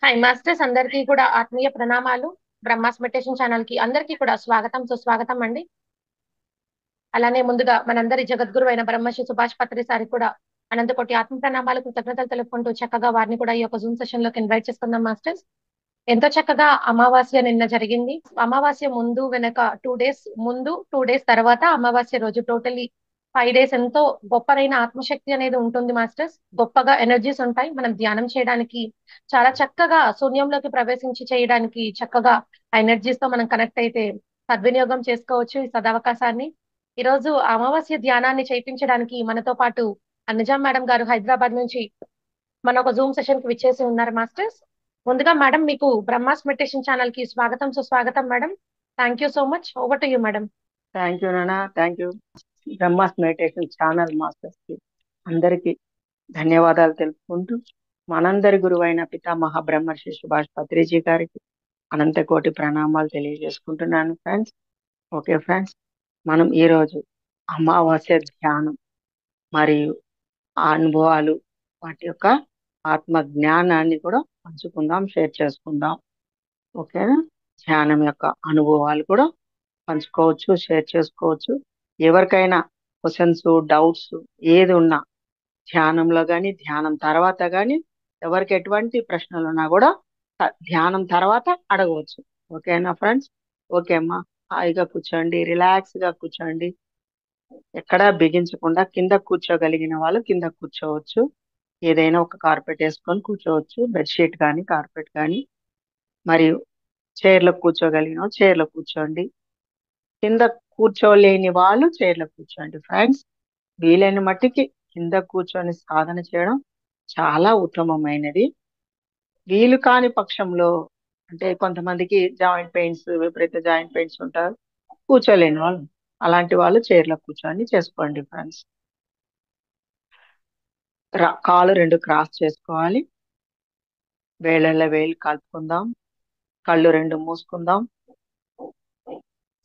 Hi masters, అందరికీ కూడా ఆత్మీయ ప్రణామాలు. బ్రహ్మాస్ మెడిటేషన్ ఛానల్ కి అందరికీ కూడా స్వాగతం సుస్వాగతం అండి. అలానే ముందుగా మనందరి జగద్గురు అయిన బ్రహ్మశ్రీ సుభాష్ పత్రి సారి కూడా అనంతకోటి ఆత్మ ప్రణామాలు కృతజ్ఞతలు తెలుపుకుంటూ చక్కగా వారిని కూడా ఈ యొక్క జూమ్ సెషన్ లోకి ఇన్వైట్ చేసుకుందాం మాస్టర్స్. ఎంతో చక్కగా అమావాస్య నిన్న జరిగింది. అమావాస్య ముందు వెనక 2 డేస్ ముందు, 2 డేస్ తర్వాత అమావాస్య రోజు టోటల్లీ 5 డేస్ ఎంతో గొప్పదైన ఆత్మశక్తి అనేది ఉంటుంది మాస్టర్స్. గొప్పగా ఎనర్జీస్ ఉంటాయి. మనం ధ్యానం చేయడానికి చాలా చక్కగా శూన్యంలోకి ప్రవేశించి చేయడానికి చక్కగా ఆ ఎనర్జీస్ తో మనం కనెక్ట్ అయితే సద్వినియోగం చేసుకోవచ్చు ఈ సదవకాశాన్ని. ఈ రోజు అమావాస్య ధ్యానాన్ని చేయించడానికి మనతో పాటు నిజాం మేడం గారు హైదరాబాద్ నుంచి మన ఒక జూమ్ సెషన్ కి విచ్చేసి ఉన్నారు మాస్టర్స్. ముందుగా మేడం మీకు బ్రహ్మాస్ మెడిటేషన్ ఛానల్ కి స్వాగతం సుస్వాగతం madam. Thank you so much. Over to you madam. Thank you నాన్న. Thank you Brahma's meditation channel masters కి అందరికీ ధన్యవాదాలు తెలుపుకుంటూ మనందరి గురువైన పితామహ బ్రహ్మర్షి సుభాష్ పత్రిజీ గారికి అనంత కోటి ప్రణామాలు తెలియజేసుకుంటున్నాను ఫ్రెండ్స్. ఓకే ఫ్రెండ్స్, మనం ఈరోజు అమావాస్య ధ్యానం మరియు ఆ అనుభవాలు వాటి యొక్క ఆత్మ జ్ఞానాన్ని కూడా పంచుకుందాం, షేర్ చేసుకుందాం. ఓకేనా? ధ్యానం యొక్క అనుభవాలు కూడా పంచుకోవచ్చు, షేర్ చేసుకోవచ్చు. ఎవరికైనా క్వశ్చన్స్, డౌట్స్ ఏది ఉన్నా ధ్యానంలో కానీ ధ్యానం తర్వాత కానీ ఎవరికి ఎటువంటి ప్రశ్నలు ఉన్నా కూడా ధ్యానం తర్వాత అడగవచ్చు. ఓకేనా ఫ్రెండ్స్? ఓకే అమ్మా, హాయిగా కూర్చోండి, రిలాక్స్ గా కూర్చోండి. ఎక్కడా బిగించకుండా కింద కూర్చోగలిగిన వాళ్ళు కింద కూర్చోవచ్చు. ఏదైనా ఒక కార్పెట్ వేసుకొని కూర్చోవచ్చు, బెడ్షీట్ కానీ కార్పెట్ కానీ. మరియు చైర్లో కూర్చోగలిగిన చైర్లో కూర్చోండి. కింద కూర్చోలేని వాళ్ళు చైర్లో కూర్చోండి ఫ్రెండ్స్. వీలైన మట్టికి కింద కూర్చొని సాధన చేయడం చాలా ఉత్తమమైనది. వీలు కాని పక్షంలో అంటే కొంతమందికి జాయింట్ పెయిన్స్, విపరీత జాయింట్ పెయిన్స్ ఉంటారు, కూర్చోలేని వాళ్ళు, అలాంటి వాళ్ళు చైర్లో కూర్చొని చేసుకోండి ఫ్రెండ్స్. కాలు రెండు క్రాస్ చేసుకోవాలి, వేళ్ళల్లో వేలు కలుపుకుందాం, కళ్ళు రెండు మూసుకుందాం.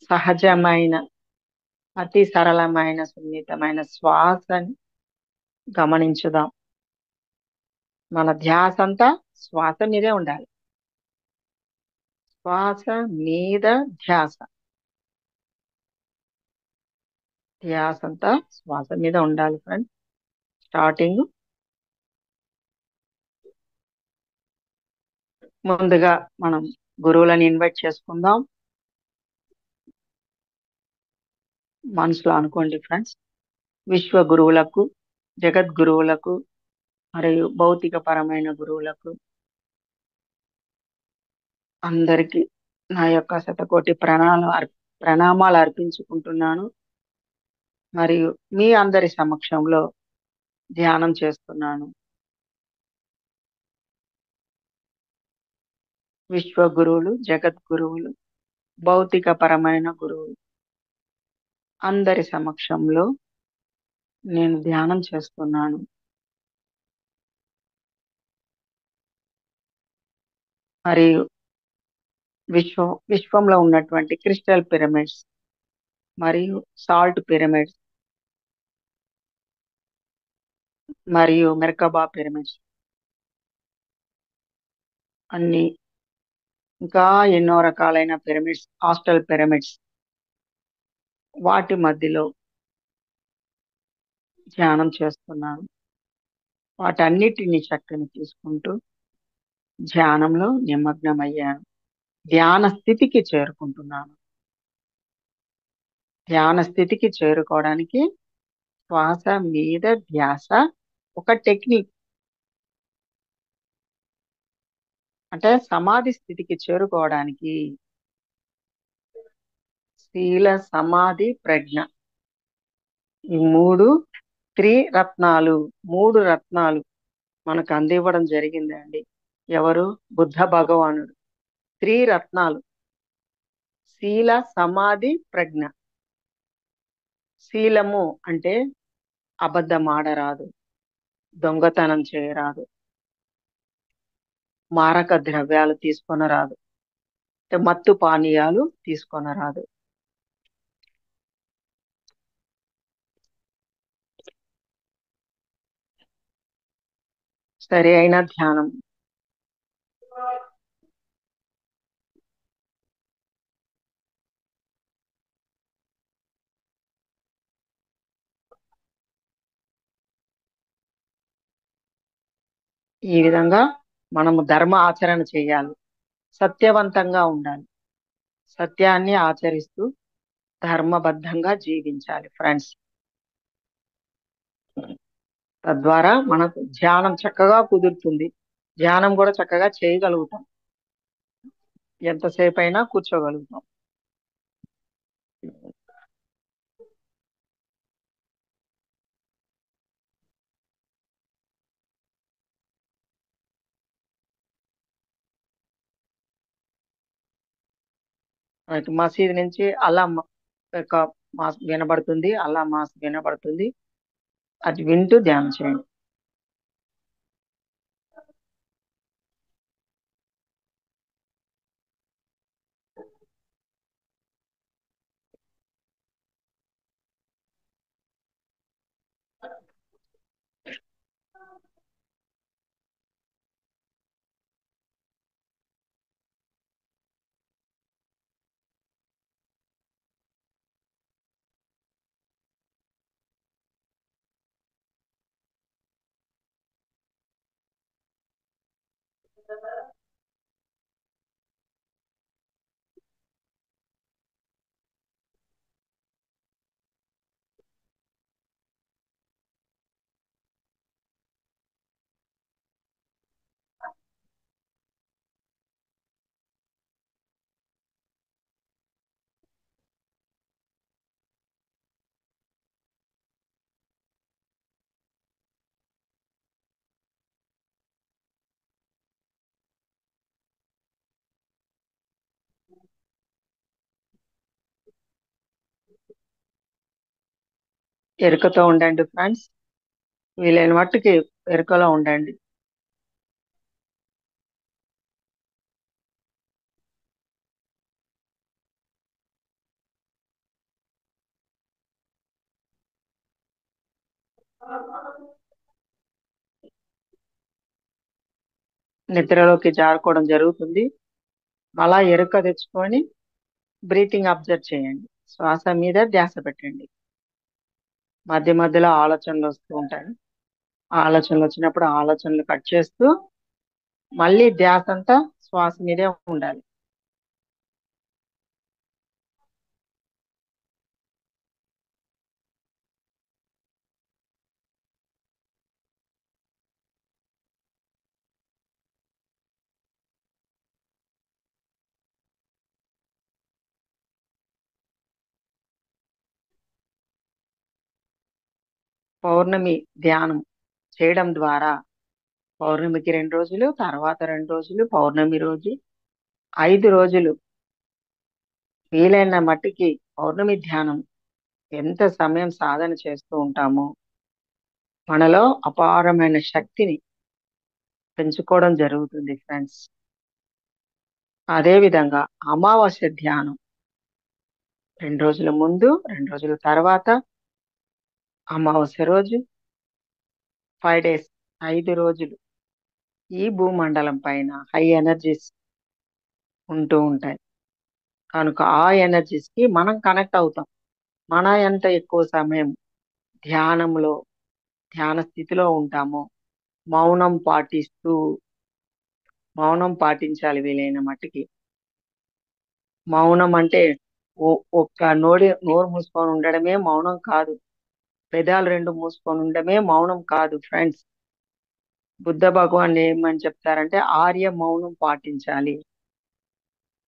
సహజమైన అతి సరళమైన సున్నితమైన శ్వాసని గమనించుదాం. మన ధ్యాస అంతా శ్వాస మీదే ఉండాలి. శ్వాస మీద ధ్యాస, ధ్యాస అంతా శ్వాస మీద ఉండాలి ఫ్రెండ్. స్టార్టింగ్ ముందుగా మనం గురువులను ఇన్వైట్ చేసుకుందాం. మనసులో అనుకోండి ఫ్రెండ్స్, విశ్వ గురువులకు, జగద్గురువులకు మరియు భౌతిక పరమైన గురువులకు అందరికీ నా యొక్క శతకోటి ప్రణామాలు అర్పించుకుంటున్నాను. మరియు మీ అందరి సమక్షంలో ధ్యానం చేస్తున్నాను. విశ్వ గురువులు, జగద్గురువులు, భౌతిక పరమైన గురువులు అందరి సమక్షంలో నేను ధ్యానం చేస్తున్నాను. మరియు విశ్వంలో ఉన్నటువంటి క్రిస్టల్ పిరమిడ్స్ మరియు సాల్ట్ పిరమిడ్స్ మరియు మెర్కబా పిరమిడ్స్ అన్ని, ఇంకా ఎన్నో రకాలైన పిరమిడ్స్, హాస్టల్ పిరమిడ్స్, వాటి మధ్యలో ధ్యానం చేస్తున్నాను. వాటన్నిటిని శక్తిని తీసుకుంటూ ధ్యానంలో నిమగ్నమయ్యాను. ధ్యాన స్థితికి చేరుకుంటున్నాను. ధ్యాన స్థితికి చేరుకోవడానికి శ్వాస మీద ధ్యాస ఒక టెక్నిక్. అంటే సమాధి స్థితికి చేరుకోవడానికి శీల, సమాధి, ప్రజ్ఞ, ఈ మూడు రత్నాలు మనకు అందివ్వడం జరిగిందండి. ఎవరు? బుద్ధ భగవానుడు. రత్నాలు: శీల, సమాధి, ప్రజ్ఞ. శీలము అంటే అబద్ధం ఆడరాదు, దొంగతనం చేయరాదు, మారక ద్రవ్యాలు తీసుకొనరాదు, అంటే మత్తు పానీయాలు తీసుకొనరాదు. సరి అయిన ధ్యానం, ఈ విధంగా మనము ధర్మ ఆచరణ చేయాలి, సత్యవంతంగా ఉండాలి, సత్యాన్ని ఆచరిస్తూ ధర్మబద్ధంగా జీవించాలి ఫ్రెండ్స్. తద్వారా మనకు ధ్యానం చక్కగా కుదురుతుంది, ధ్యానం కూడా చక్కగా చేయగలుగుతాం, ఎంతసేపు అయినా కూర్చోగలుగుతాం. మనకి మసీదు నుంచి అల్లా యొక్క మాస్ వినబడుతుంది, అల్లా మాస్ వినబడుతుంది, అది వింటూ ధ్యానం చేయండి. ఎరుకతో ఉండండి ఫ్రెండ్స్, వీలైన మట్టుకి ఎరుకలో ఉండండి. నిద్రలోకి జారుకోవడం జరుగుతుంది, అలా ఎరుక తెచ్చుకొని బ్రీతింగ్ అబ్జర్వ్ చేయండి, శ్వాస మీద ధ్యాస పెట్టండి. మధ్య మధ్యలో ఆలోచనలు వస్తూ ఉంటాయి, ఆలోచనలు వచ్చినప్పుడు ఆలోచనలు కట్ చేస్తూ మళ్ళీ ధ్యాస అంతా శ్వాస మీదే ఉండాలి. పౌర్ణమి ధ్యానం చేయడం ద్వారా పౌర్ణమికి 2 రోజులు, తర్వాత 2 రోజులు, పౌర్ణమి రోజు 5 రోజులు వీలైన మట్టికి పౌర్ణమి ధ్యానం ఎంత సమయం సాధన చేస్తూ ఉంటామో మనలో అపారమైన శక్తిని పెంచుకోవడం జరుగుతుంది ఫ్రెండ్స్. అదే విధంగా అమావాస్య ధ్యానం 2 రోజుల ముందు, 2 రోజుల తర్వాత, అమావాస్య రోజు 5 డేస్, 5 రోజులు ఈ భూమండలం పైన హై ఎనర్జీస్ ఉంటూ ఉంటాయి కనుక ఆ ఎనర్జీస్ కి మనం కనెక్ట్ అవుతాం. మన ఎంత ఎక్కువ సమయం ధ్యానంలో ధ్యాన స్థితిలో ఉంటామో, మౌనం పాటిస్తూ మౌనం పాటించాలి వీలైన మట్టుకి. మౌనం అంటే ఒక్క నోరు మూసుకొని ఉండడమే మౌనం కాదు, పెదాలు 2 మూసుకొని ఉండడమే మౌనం కాదు ఫ్రెండ్స్. బుద్ధ భగవాన్ ఏమని చెప్తారంటే ఆర్య మౌనం పాటించాలి.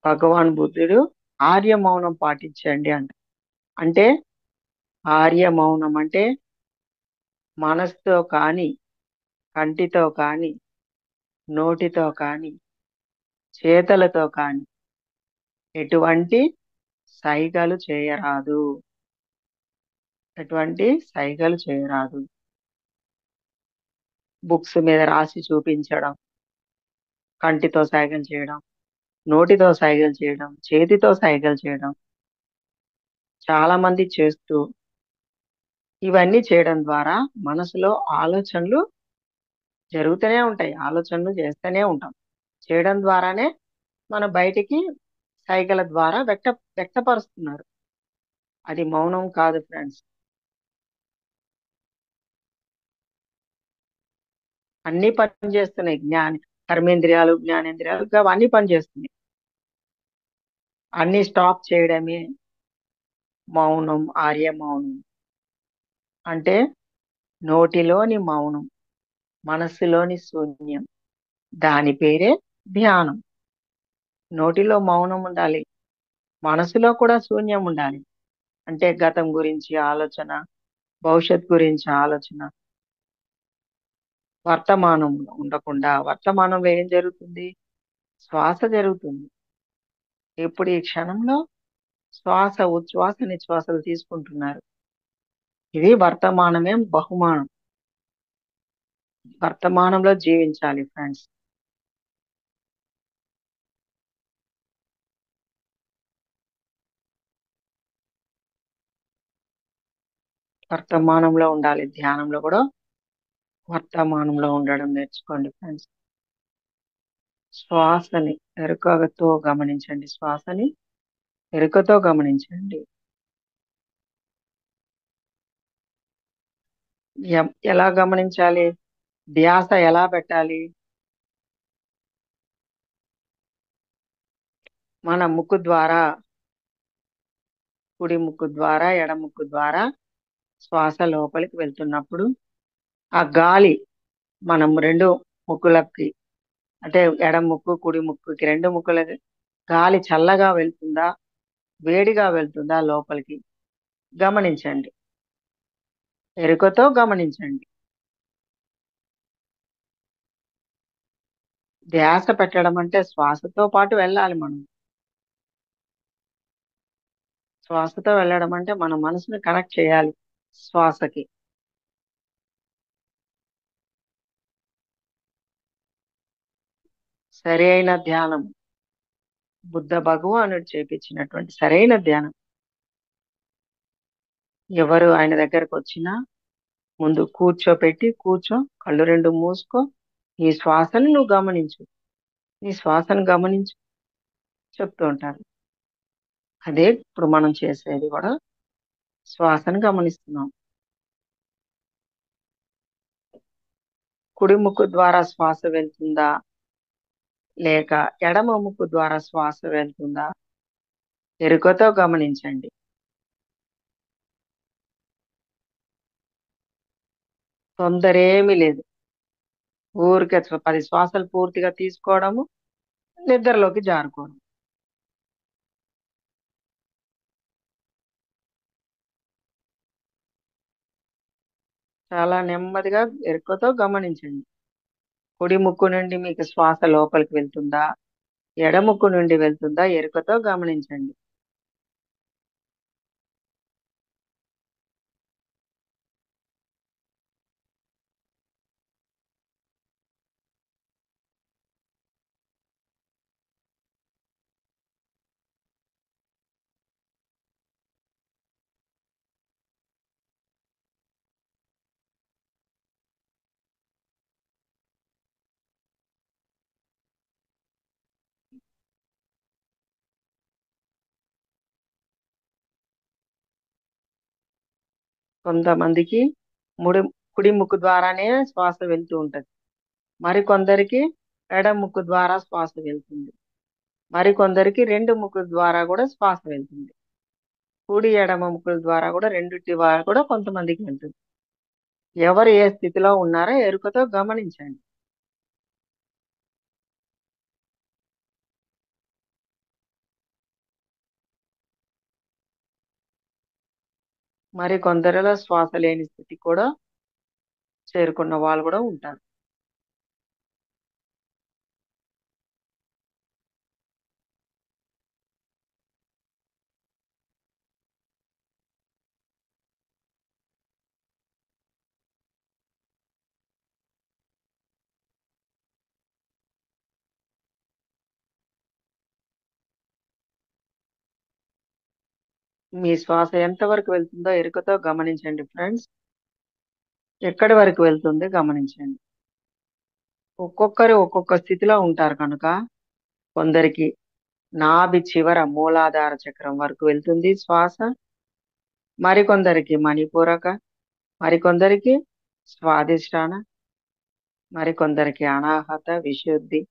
భగవాన్ బుద్ధుడు ఆర్య మౌనం పాటించండి అంటే ఆర్య మౌనం అంటే మనసుతో కానీ, కంటితో కానీ, నోటితో కానీ, చేతలతో కానీ ఎటువంటి సైగలు చేయరాదు, ఎటువంటి సైగలు చేయరాదు. బుక్స్ మీద రాసి చూపించడం, కంటితో సైగలు చేయడం, నోటితో సైగలు చేయడం, చేతితో సైగలు చేయడం చాలా మంది చేస్తూ ఇవన్నీ చేయడం ద్వారా మనసులో ఆలోచనలు జరుగుతూనే ఉంటాయి, ఆలోచనలు చేస్తూనే ఉంటాం. చేయడం ద్వారానే మన బయటికి సైగల ద్వారా వ్యక్తపరుస్తున్నారు. అది మౌనం కాదు ఫ్రెండ్స్. అన్ని పని చేస్తున్నాయి. కర్మేంద్రియాలు, జ్ఞానేంద్రియాలు అవన్నీ పనిచేస్తున్నాయి. అన్ని స్టాప్ చేయడమే మౌనం, ఆర్య మౌనం. అంటే నోటిలోని మౌనం, మనస్సులోని శూన్యం, దాని పేరే ధ్యానం. నోటిలో మౌనం ఉండాలి, మనసులో కూడా శూన్యం ఉండాలి. అంటే గతం గురించి ఆలోచన, భవిష్యత్ గురించి ఆలోచన, వర్తమానంలో ఉండకుండా. వర్తమానంలో ఏం జరుగుతుంది? శ్వాస జరుగుతుంది. ఇప్పుడు ఈ క్షణంలో శ్వాస, ఉచ్ఛ్వాస నిశ్వాసలు తీసుకుంటున్నారు. ఇది వర్తమానమే బహుమానం. వర్తమానంలో జీవించాలి ఫ్రెండ్స్. వర్తమానంలో ఉండాలి. ధ్యానంలో కూడా వర్తమానంలో ఉండడం నేర్చుకోండి ఫ్రెండ్స్. శ్వాసని ఎరుకతో గమనించండి. శ్వాసని ఎరుకతో గమనించండి. ఎలా గమనించాలి? ధ్యాస ఎలా పెట్టాలి? మన ముక్కు ద్వారా, కుడి ముక్కు ద్వారా, ఎడ ముక్కు ద్వారా శ్వాస లోపలికి వెళ్తున్నప్పుడు ఆ గాలి మనం రెండు ముక్కులకి, అంటే ఎడ ముక్కు, కుడి ముక్కుకి, రెండు ముక్కులకి గాలి చల్లగా వెళ్తుందా, వేడిగా వెళ్తుందా లోపలికి గమనించండి. ఎరుకతో గమనించండి. ధ్యాస పెట్టడం అంటే శ్వాసతో పాటు వెళ్ళాలి మనం. శ్వాసతో వెళ్ళడం అంటే మన మనసుని కనెక్ట్ చేయాలి శ్వాసకి. సరి అయిన ధ్యానం, బుద్ధ భగవానుడు చేపించినటువంటి సరైన ధ్యానం. ఎవరు ఆయన దగ్గరకు వచ్చినా ముందు కూర్చో, కళ్ళు రెండు మూసుకో, నీ శ్వాసను నువ్వు గమనించు, నీ శ్వాసను గమనించు చెప్తూ ఉంటారు. అదే ఇప్పుడు మనం చేసేది కూడా, శ్వాసను గమనిస్తున్నాం. కుడి ముక్కు ద్వారా శ్వాస వెళ్తుందా, లేక ఎడమ ముక్కు ద్వారా శ్వాస వెళ్తుందా ఎరుకతో గమనించండి. తొందరేమీ లేదు. ఊరికే 10 శ్వాసలు పూర్తిగా తీసుకోవడము, నిద్రలోకి జారుకోవడం. చాలా నెమ్మదిగా ఎరుకతో గమనించండి. కుడి ముక్కు నుండి మీకు శ్వాస లోపలికి వెళ్తుందా, ఎడ ముక్కు నుండి వెళ్తుందా ఎరుకతో గమనించండి. కొంతమందికి ముడి కుడి ముక్కు ద్వారానే శ్వాస వెళ్తూ ఉంటది. మరికొందరికి ఎడ ముక్కు ద్వారా శ్వాస వెళ్తుంది. మరికొందరికి రెండు ముక్కుల ద్వారా కూడా శ్వాస వెళ్తుంది. కుడి ఎడమ ముక్కుల ద్వారా కూడా, రెండిటి ద్వారా కూడా కొంతమందికి వెళ్తుంది. ఎవరు ఏ స్థితిలో ఉన్నారో ఎరుకతో గమనించండి. మరి కొందరిలో శ్వాస లేని స్థితి కూడా చేరుకున్న వాళ్ళు కూడా ఉంటారు. మీ శ్వాస ఎంతవరకు వెళ్తుందో ఎరుకతో గమనించండి ఫ్రెండ్స్. ఎక్కడి వరకు వెళ్తుంది గమనించండి. ఒక్కొక్కరు ఒక్కొక్క స్థితిలో ఉంటారు కనుక కొందరికి నాభి చివర మూలాధార చక్రం వరకు వెళ్తుంది శ్వాస, మరికొందరికి మణిపూరక, మరికొందరికి స్వాదిష్టాన, మరికొందరికి అనాహత, విశుద్ధి.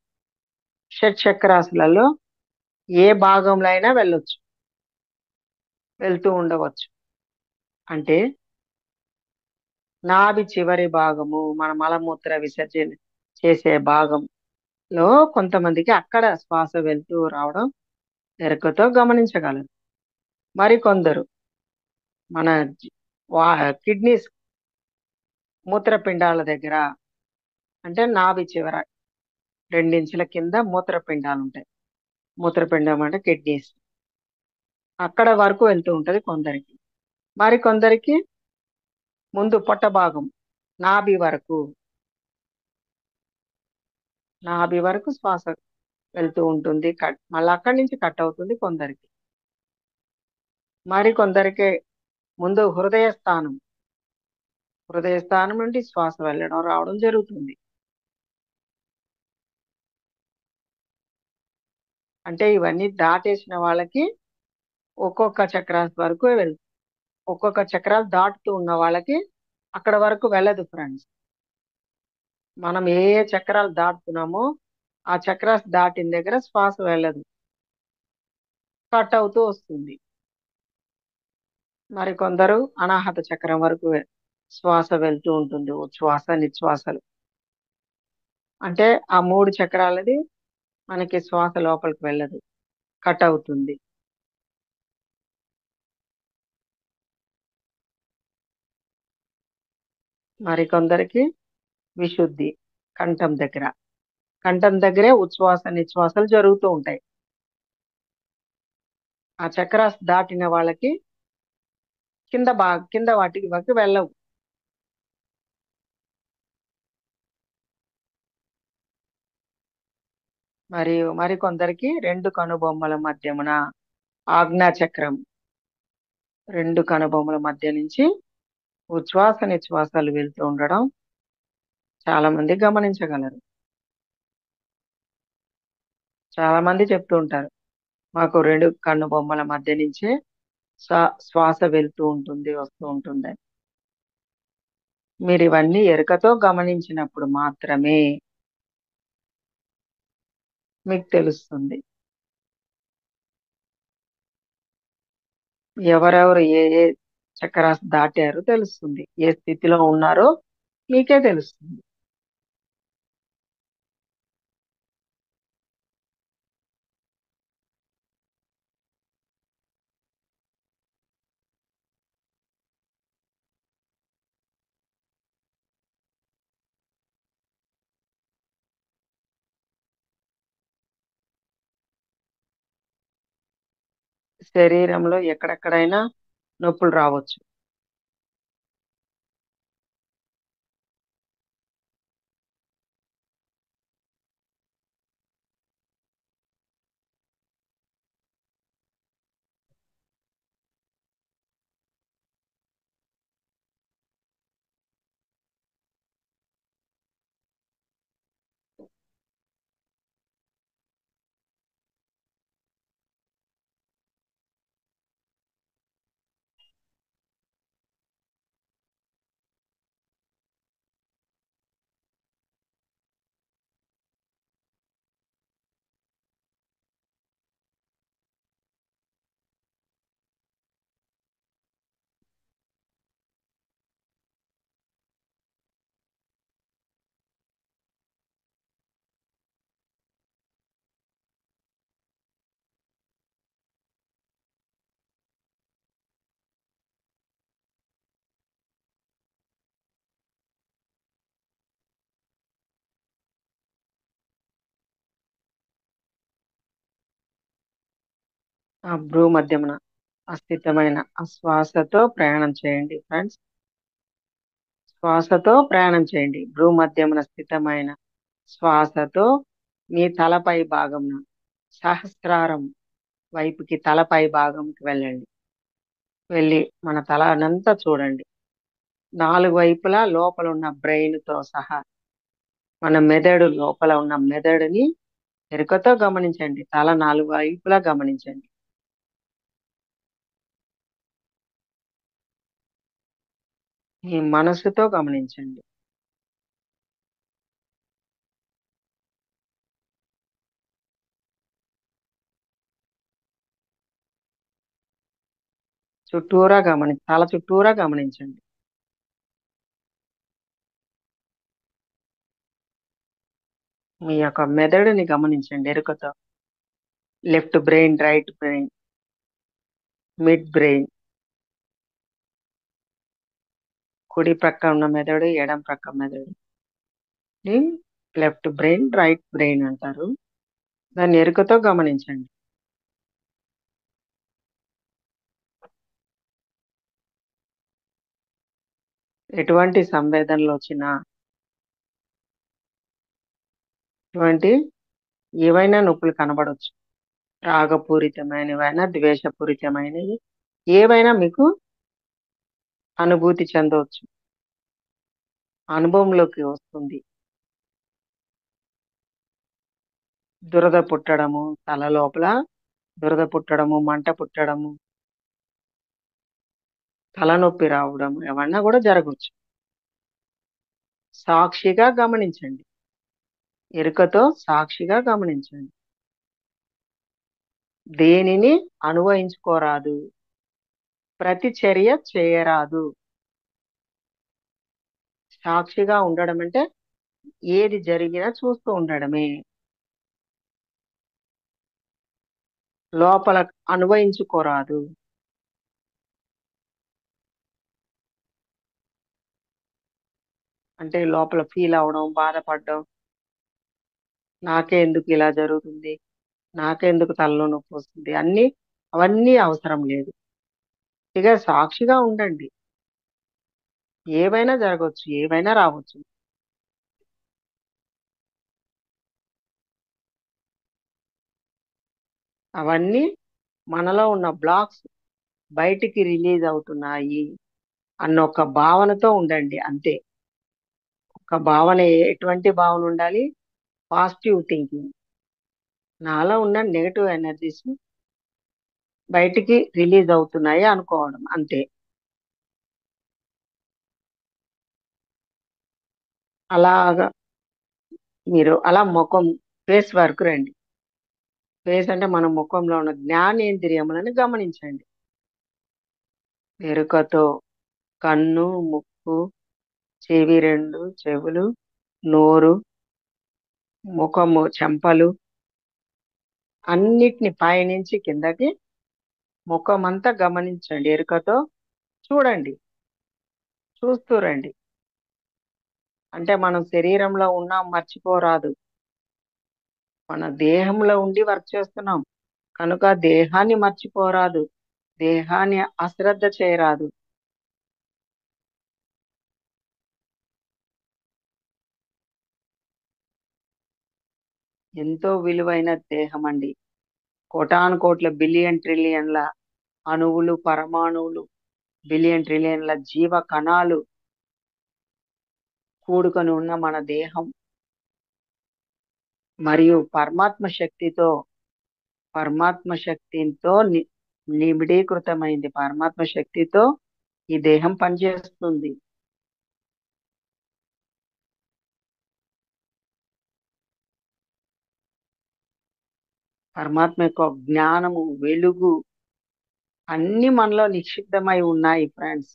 షట్ చక్రాసులలో ఏ భాగంలో అయినా వెళ్ళొచ్చు, వెళ్తూ ఉండవచ్చు. అంటే నాభి చివరి భాగము మన మలమూత్ర విసర్జన చేసే భాగంలో కొంతమందికి అక్కడ శ్వాస వెళ్తూ రావడం ఎరుకతో గమనించగలరు. మరికొందరు మన కిడ్నీస్ మూత్రపిండాల దగ్గర, అంటే నాభి చివర 2 ఇంచుల కింద మూత్రపిండాలు ఉంటాయి. మూత్రపిండం అంటే కిడ్నీస్, అక్కడ వరకు వెళ్తూ ఉంటది కొందరికి. మరికొందరికి ముందు పొట్ట భాగం నాభి వరకు, నాభి వరకు శ్వాస వెళ్తూ ఉంటుంది, మళ్ళీ అక్కడి నుంచి కట్ అవుతుంది కొందరికి. మరికొందరికి ముందు హృదయ స్థానం, హృదయ స్థానం నుండి శ్వాస వెళ్ళడం రావడం జరుగుతుంది. అంటే ఇవన్నీ దాటేసిన వాళ్ళకి ఒక్కొక్క చక్రాస్ వరకు ఒక్కొక్క చక్రాలు దాటుతూ ఉన్న వాళ్ళకి అక్కడ వరకు వెళ్ళదు ఫ్రెండ్స్. మనం ఏ ఏ చక్రాలు దాటుతున్నామో ఆ చక్రాస్ దాటిన దగ్గర శ్వాస వెళ్ళదు, కట్ అవుతూ వస్తుంది. మరి కొందరు అనాహత చక్రం వరకు శ్వాస వెళ్తూ ఉంటుంది, ఉచ్ఛ్వాస నిశ్వాసలు. అంటే ఆ 3 చక్రాలది మనకి శ్వాస లోపలికి వెళ్ళదు, కట్ అవుతుంది. మరి కొందరికి విశుద్ధి కంఠం దగ్గర, కంఠం దగ్గరే ఉచ్ఛ్వాస నిశ్వాసాలు జరుగుతూ ఉంటాయి. ఆ చక్రాస్ దాటిన వాళ్ళకి కింద వాటికి వరకు వెళ్ళవు. మరి కొందరికి 2 కనుబొమ్మల మధ్యమున ఆజ్ఞా చక్రం, 2 కనుబొమ్మల మధ్య నుంచి ఉచ్ఛ్వాస నిశ్వాసాలు వెళ్తూ ఉండడం చాలా మంది గమనించగలరు. చాలా మంది చెప్తూ ఉంటారు, మాకు 2 కనుబొమ్మల మధ్య నుంచే శ్వాస వెళ్తూ ఉంటుంది, వస్తూ ఉంటుంది. మీరు ఇవన్నీ ఎరుకతో గమనించినప్పుడు మాత్రమే మీకు తెలుస్తుంది. ఎవరెవరు ఏ ఏ చక్రాస్ దాటారో తెలుస్తుంది, ఏ స్థితిలో ఉన్నారో మీకే తెలుస్తుంది. శరీరంలో ఎక్కడెక్కడైనా నొప్పులు రావచ్చు. ఆ భ్రూ మధ్యమున అస్థితమైన ఆ శ్వాసతో ప్రయాణం చేయండి ఫ్రెండ్స్. శ్వాసతో ప్రయాణం చేయండి. భ్రూ మధ్యమున స్థితమైన శ్వాసతో మీ తలపై భాగమున సహస్రారం వైపుకి, తలపై భాగంకి వెళ్ళండి. వెళ్ళి మన తలనంతా చూడండి. 4 వైపులా లోపల ఉన్న బ్రెయిన్ తో సహా మన మెదడు లోపల ఉన్న మెదడుని ఎరుకతో గమనించండి. తల 4 వైపులా గమనించండి. మీ మనసుతో గమనించండి. తల చుట్టూరా గమనించండి. మీ యొక్క మెదడుని గమనించండి ఎరుకతో. Left brain, right brain, mid brain, కుడి ప్రక్క ఉన్న మెదడు, ఎడం ప్రక్క మెదడు. లెఫ్ట్ బ్రెయిన్, రైట్ బ్రెయిన్ అంటారు. దాన్ని ఎరుకతో గమనించండి. ఎటువంటి సంవేదనలు వచ్చినా, ఏవైనా నొప్పులు కనబడవచ్చు. రాగపూరితమైనవైనా, ద్వేషపూరితమైనవి ఏవైనా మీకు అనుభూతి చెందవచ్చు, అనుభవంలోకి వస్తుంది. దురద పుట్టడము, తల లోపల దురద పుట్టడము, మంట పుట్టడము, తలనొప్పి రావడం ఏమన్నా కూడా జరగవచ్చు. సాక్షిగా గమనించండి. ఎరుకతో సాక్షిగా గమనించండి. దేనిని అనుభవించుకోరాదు, ప్రతిచర్య చేయరాదు. సాక్షిగా ఉండడం అంటే ఏది జరిగినా చూస్తూ ఉండడమే. లోపల అనుభవించుకోరాదు. అంటే లోపల ఫీల్ అవడం, బాధపడడం, నాకే ఎందుకు ఇలా జరుగుతుంది, నాకెందుకు తలలో నొప్పి వస్తుంది, అవన్నీ అవసరం లేదు. ఇక సాక్షిగా ఉండండి. ఏవైనా జరగవచ్చు, ఏవైనా రావచ్చు. అవన్నీ మనలో ఉన్న బ్లాక్స్ బయటికి రిలీజ్ అవుతున్నాయి అన్న ఒక భావనతో ఉండండి అంతే. ఒక భావన, ఎటువంటి భావన ఉండాలి? Positive thinking. నాలో ఉన్న నెగటివ్ ఎనర్జీస్ బయటికి రిలీజ్ అవుతున్నాయి అనుకోవడం అంతే. అలాగా మీరు అలా ఫేస్ వరకు రండి. ఫేస్ అంటే మన ముఖంలో ఉన్న జ్ఞానేంద్రియములను గమనించండి. ఎరుకతో కన్ను, ముక్కు, చెవి, 2 చెవులు, నోరు, ముఖము, చెంపలు అన్నిటిని పైనుంచి కిందకి ముఖమంతా గమనించండి. ఎరుకతో చూడండి, చూస్తూ రండి. అంటే మనం శరీరంలో ఉన్నాం, మర్చిపోరాదు. మన దేహంలో ఉండి వర్క్ చేస్తున్నాం కనుక దేహాన్ని మర్చిపోరాదు, దేహాన్ని అశ్రద్ధ చేయరాదు. ఎంతో విలువైన దేహం అండి. కోటాను కోట్ల బిలియన్ ట్రిలియన్ల అణువులు, పరమాణువులు, బిలియన్ ట్రిలియన్ల జీవ కణాలు కూడుకొని ఉన్న మన దేహం మరియు పరమాత్మ శక్తితో నిమిడీకృతమైంది. పరమాత్మ శక్తితో ఈ దేహం పనిచేస్తుంది. పరమాత్మ యొక్క జ్ఞానము, వెలుగు అన్ని మనలో నిక్షిప్తమై ఉన్నాయి ఫ్రెండ్స్.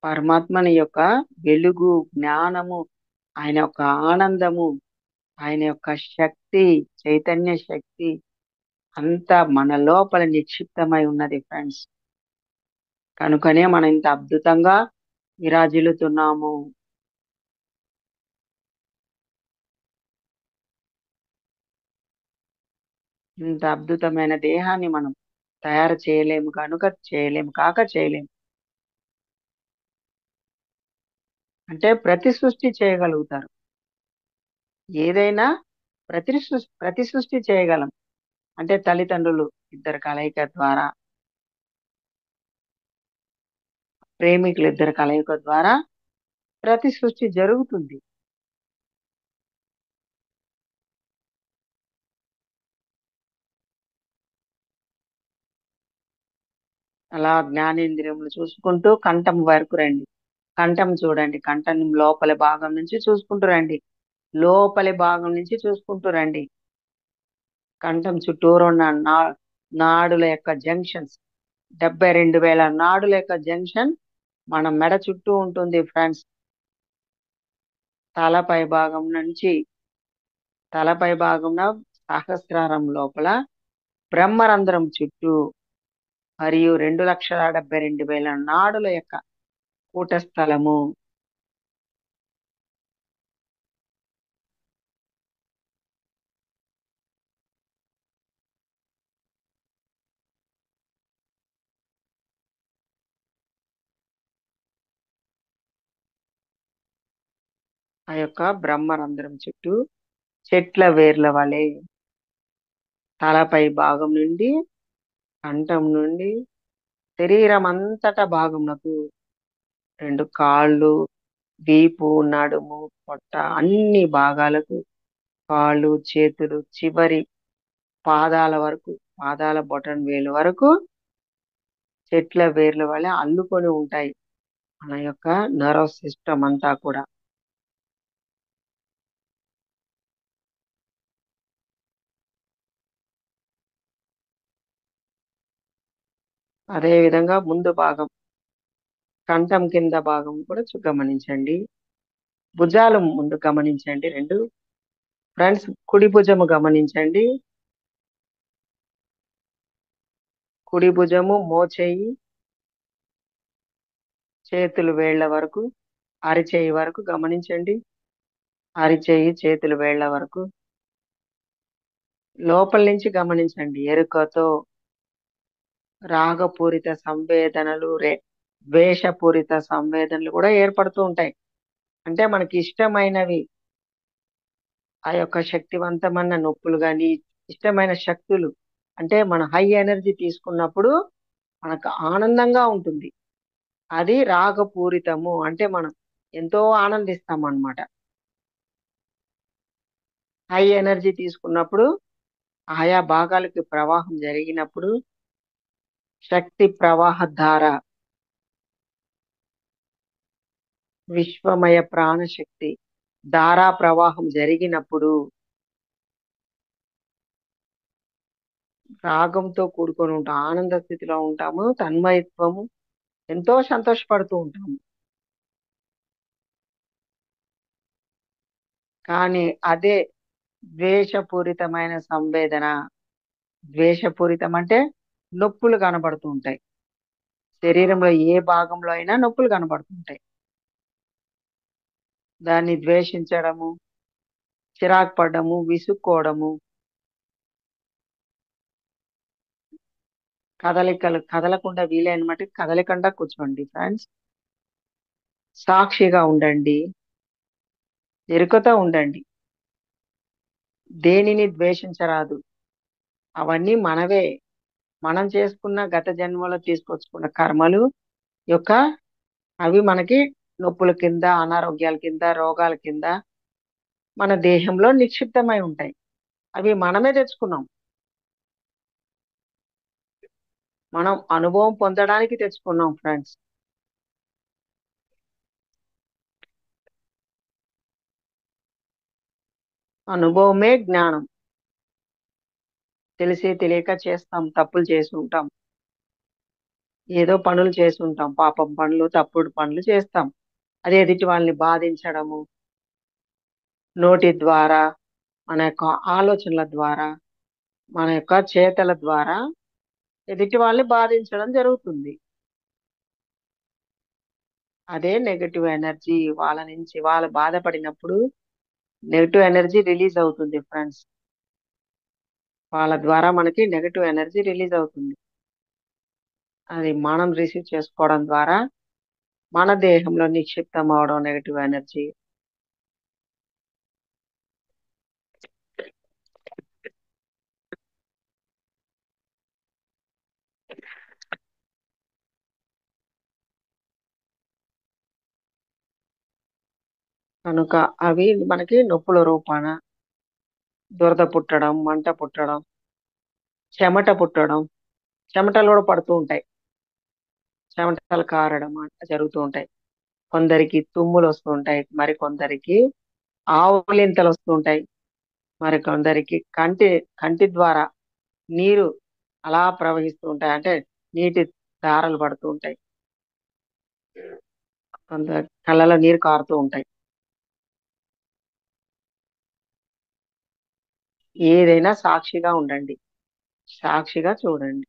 పరమాత్మని యొక్క వెలుగు, జ్ఞానము, ఆయన యొక్క ఆనందము, ఆయన యొక్క శక్తి, చైతన్య శక్తి అంతా మన లోపల నిక్షిప్తమై ఉన్నది ఫ్రెండ్స్. కనుకనే మనం ఇంత అద్భుతంగా విరాజిల్లుతున్నాము. ఇంత అద్భుతమైన దేహాన్ని మనం తయారు చేయలేము కనుక చేయలేము. అంటే ప్రతి సృష్టి చేయగలుగుతారు. ఏదైనా ప్రతి సృష్టి చేయగలం. అంటే తల్లిదండ్రులు ఇద్దరు కలయిక ద్వారా, ప్రేమికులు ఇద్దరు కలయిక ద్వారా ప్రతి సృష్టి జరుగుతుంది. అలా జ్ఞానేంద్రియములు చూసుకుంటూ కంఠం వరకు రండి. కంఠం చూడండి. కంఠం లోపలి భాగం నుంచి చూసుకుంటూ రండి. లోపలి భాగం నుంచి చూసుకుంటూ రండి. కంఠం చుట్టూరు ఉన్న నాడుల యొక్క జంక్షన్స్, 72,000 నాడుల యొక్క జంక్షన్ మన మెడ చుట్టూ ఉంటుంది ఫ్రెండ్స్. తలపై భాగం నుంచి తలపై భాగంలో సహస్రారం లోపల బ్రహ్మరంధ్రం చుట్టూ మరియు 2,72,000 నాడుల యొక్క కూటస్థలము. ఆ యొక్క బ్రహ్మరంధ్రం చుట్టూ చెట్ల వేర్ల వలె తలపై భాగం నుండి కంఠం నుండి శరీరం అంతటా భాగమునకు 2 కాళ్ళు, వీపు, నడుము, పొట్ట అన్ని భాగాలకు కాళ్ళు, చేతులు, చివరి పాదాల వరకు, పాదాల బొటన్ వేలు వరకు చెట్ల వేర్ల వలె అల్లుకొని ఉంటాయి మన యొక్క నర్వస్ సిస్టమ్ అంతా కూడా. అదే విధంగా ముందు భాగం కంఠం కింద భాగం కూడా గమనించండి. భుజాలు ముందు గమనించండి 2 ఫ్రెండ్స్. కుడి భుజము గమనించండి. కుడి భుజము మోచేయి చేతులు వేళ్ల వరకు, అరిచేయి వరకు గమనించండి. అరిచేయి చేతులు వేళ్ల వరకు లోపల నుంచి గమనించండి. ఎరుకతో రాగపూరిత సంవేదనలు, ద్వేషపూరిత సంవేదనలు కూడా ఏర్పడుతూ ఉంటాయి. అంటే మనకి ఇష్టమైనవి, ఆ యొక్క శక్తివంతమైన నొప్పులు కానీ, ఇష్టమైన శక్తులు, అంటే మన హై ఎనర్జీ తీసుకున్నప్పుడు మనకు ఆనందంగా ఉంటుంది. అది రాగపూరితము, అంటే మనం ఎంతో ఆనందిస్తాం అన్నమాట. హై ఎనర్జీ తీసుకున్నప్పుడు ఆయా భాగాలకి ప్రవాహం జరిగినప్పుడు శక్తి ప్రవాహ ధార, విశ్వమయ ప్రాణశక్తి ధారా ప్రవాహం జరిగినప్పుడు రాగంతో కూడుకొని ఉంటాం, ఆనంద స్థితిలో ఉంటాము, తన్మయత్వము, ఎంతో సంతోషపడుతూ ఉంటాము. కానీ అదే ద్వేషపూరితమైన సంవేదన, ద్వేషపూరితం అంటే నొప్పులు కనబడుతూ ఉంటాయి. శరీరంలో ఏ భాగంలో అయినా నొప్పులు కనబడుతుంటాయి. దాన్ని ద్వేషించడము, చిరాకు పడ్డము, విసుక్కోవడము, కదలకుండా వీలైన మటుకు కదలకుండా కూర్చోండి ఫ్రెండ్స్. సాక్షిగా ఉండండి, ఎరుకతో ఉండండి. దేనిని ద్వేషించరాదు. అవన్నీ మనవే. మనం చేసుకున్న గత జన్మలో తీసుకొచ్చుకున్న కర్మలు యొక్క అవి మనకి నొప్పుల కింద, అనారోగ్యాల కింద, రోగాల కింద మన దేహంలో నిక్షిప్తమై ఉంటాయి. అవి మనమే తెచ్చుకున్నాం. మనం అనుభవం పొందడానికి తెచ్చుకున్నాం ఫ్రెండ్స్. అనుభవమే జ్ఞానం. తెలిసి తెలియక చేస్తాం, తప్పులు చేసి ఉంటాం, ఏదో పనులు చేసి ఉంటాం, పాపం పనులు, తప్పుడు పనులు చేస్తాం. అది ఎదుటి వాళ్ళని బాధించడము, నోటి ద్వారా, మన యొక్క ఆలోచనల ద్వారా, మన యొక్క చేతల ద్వారా ఎదుటి వాళ్ళని బాధించడం జరుగుతుంది. అదే నెగటివ్ ఎనర్జీ. వాళ్ళ నుంచి వాళ్ళు బాధపడినప్పుడు నెగటివ్ ఎనర్జీ రిలీజ్ అవుతుంది ఫ్రెండ్స్. వాళ్ళ ద్వారా మనకి నెగటివ్ ఎనర్జీ రిలీజ్ అవుతుంది. అది మనం రిసీవ్ చేసుకోవడం ద్వారా మన దేహంలో నిక్షిప్తం అవడం నెగటివ్ ఎనర్జీ. కనుక అవి మనకి నొప్పుల రూపాన దురద పుట్టడం, మంట పుట్టడం, చెమట పుట్టడం, చెమటలు కూడా పడుతూ ఉంటాయి. చెమటలు కారడం అట్లా జరుగుతూ ఉంటాయి. కొందరికి తుమ్ములు వస్తూ ఉంటాయి, మరి కొందరికి ఆవులింతలు వస్తూ ఉంటాయి, మరి కొందరికి కంటి ద్వారా నీరు అలా ప్రవహిస్తూ ఉంటాయి, అంటే నీటి ధారలు పడుతూ ఉంటాయి, కొందరు కళ్ళలో నీరు కారుతూ ఉంటాయి. ఏదైనా సాక్షిగా ఉండండి, సాక్షిగా చూడండి.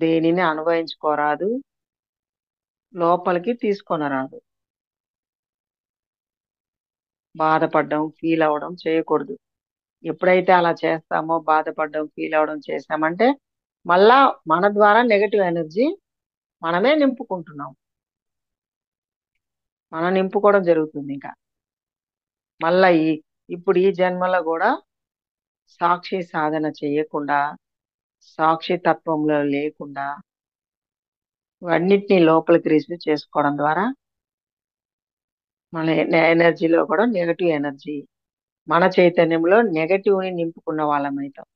దేనిని అనుభవించుకోరాదు, లోపలికి తీసుకొనరాదు. బాధపడడం, ఫీల్ అవ్వడం చేయకూడదు. ఎప్పుడైతే అలా చేస్తామో, బాధపడడం, ఫీల్ అవ్వడం చేస్తామంటే మళ్ళా మన ద్వారా నెగటివ్ ఎనర్జీ మనమే నింపుకుంటున్నాం. మనం నింపుకోవడం జరుగుతుంది. ఇంకా మళ్ళా ఇప్పుడు ఈ జన్మలో కూడా సాక్షి సాధన చేయకుండా, సాక్షి తత్వంలో లేకుండా అన్నిటినీ లోపలికి రిసీవ్ చేసుకోవడం ద్వారా మన ఎనర్జీలో కూడా నెగటివ్ ఎనర్జీ, మన చైతన్యంలో నెగటివ్ ని నింపుకున్న వాళ్ళమైతాం.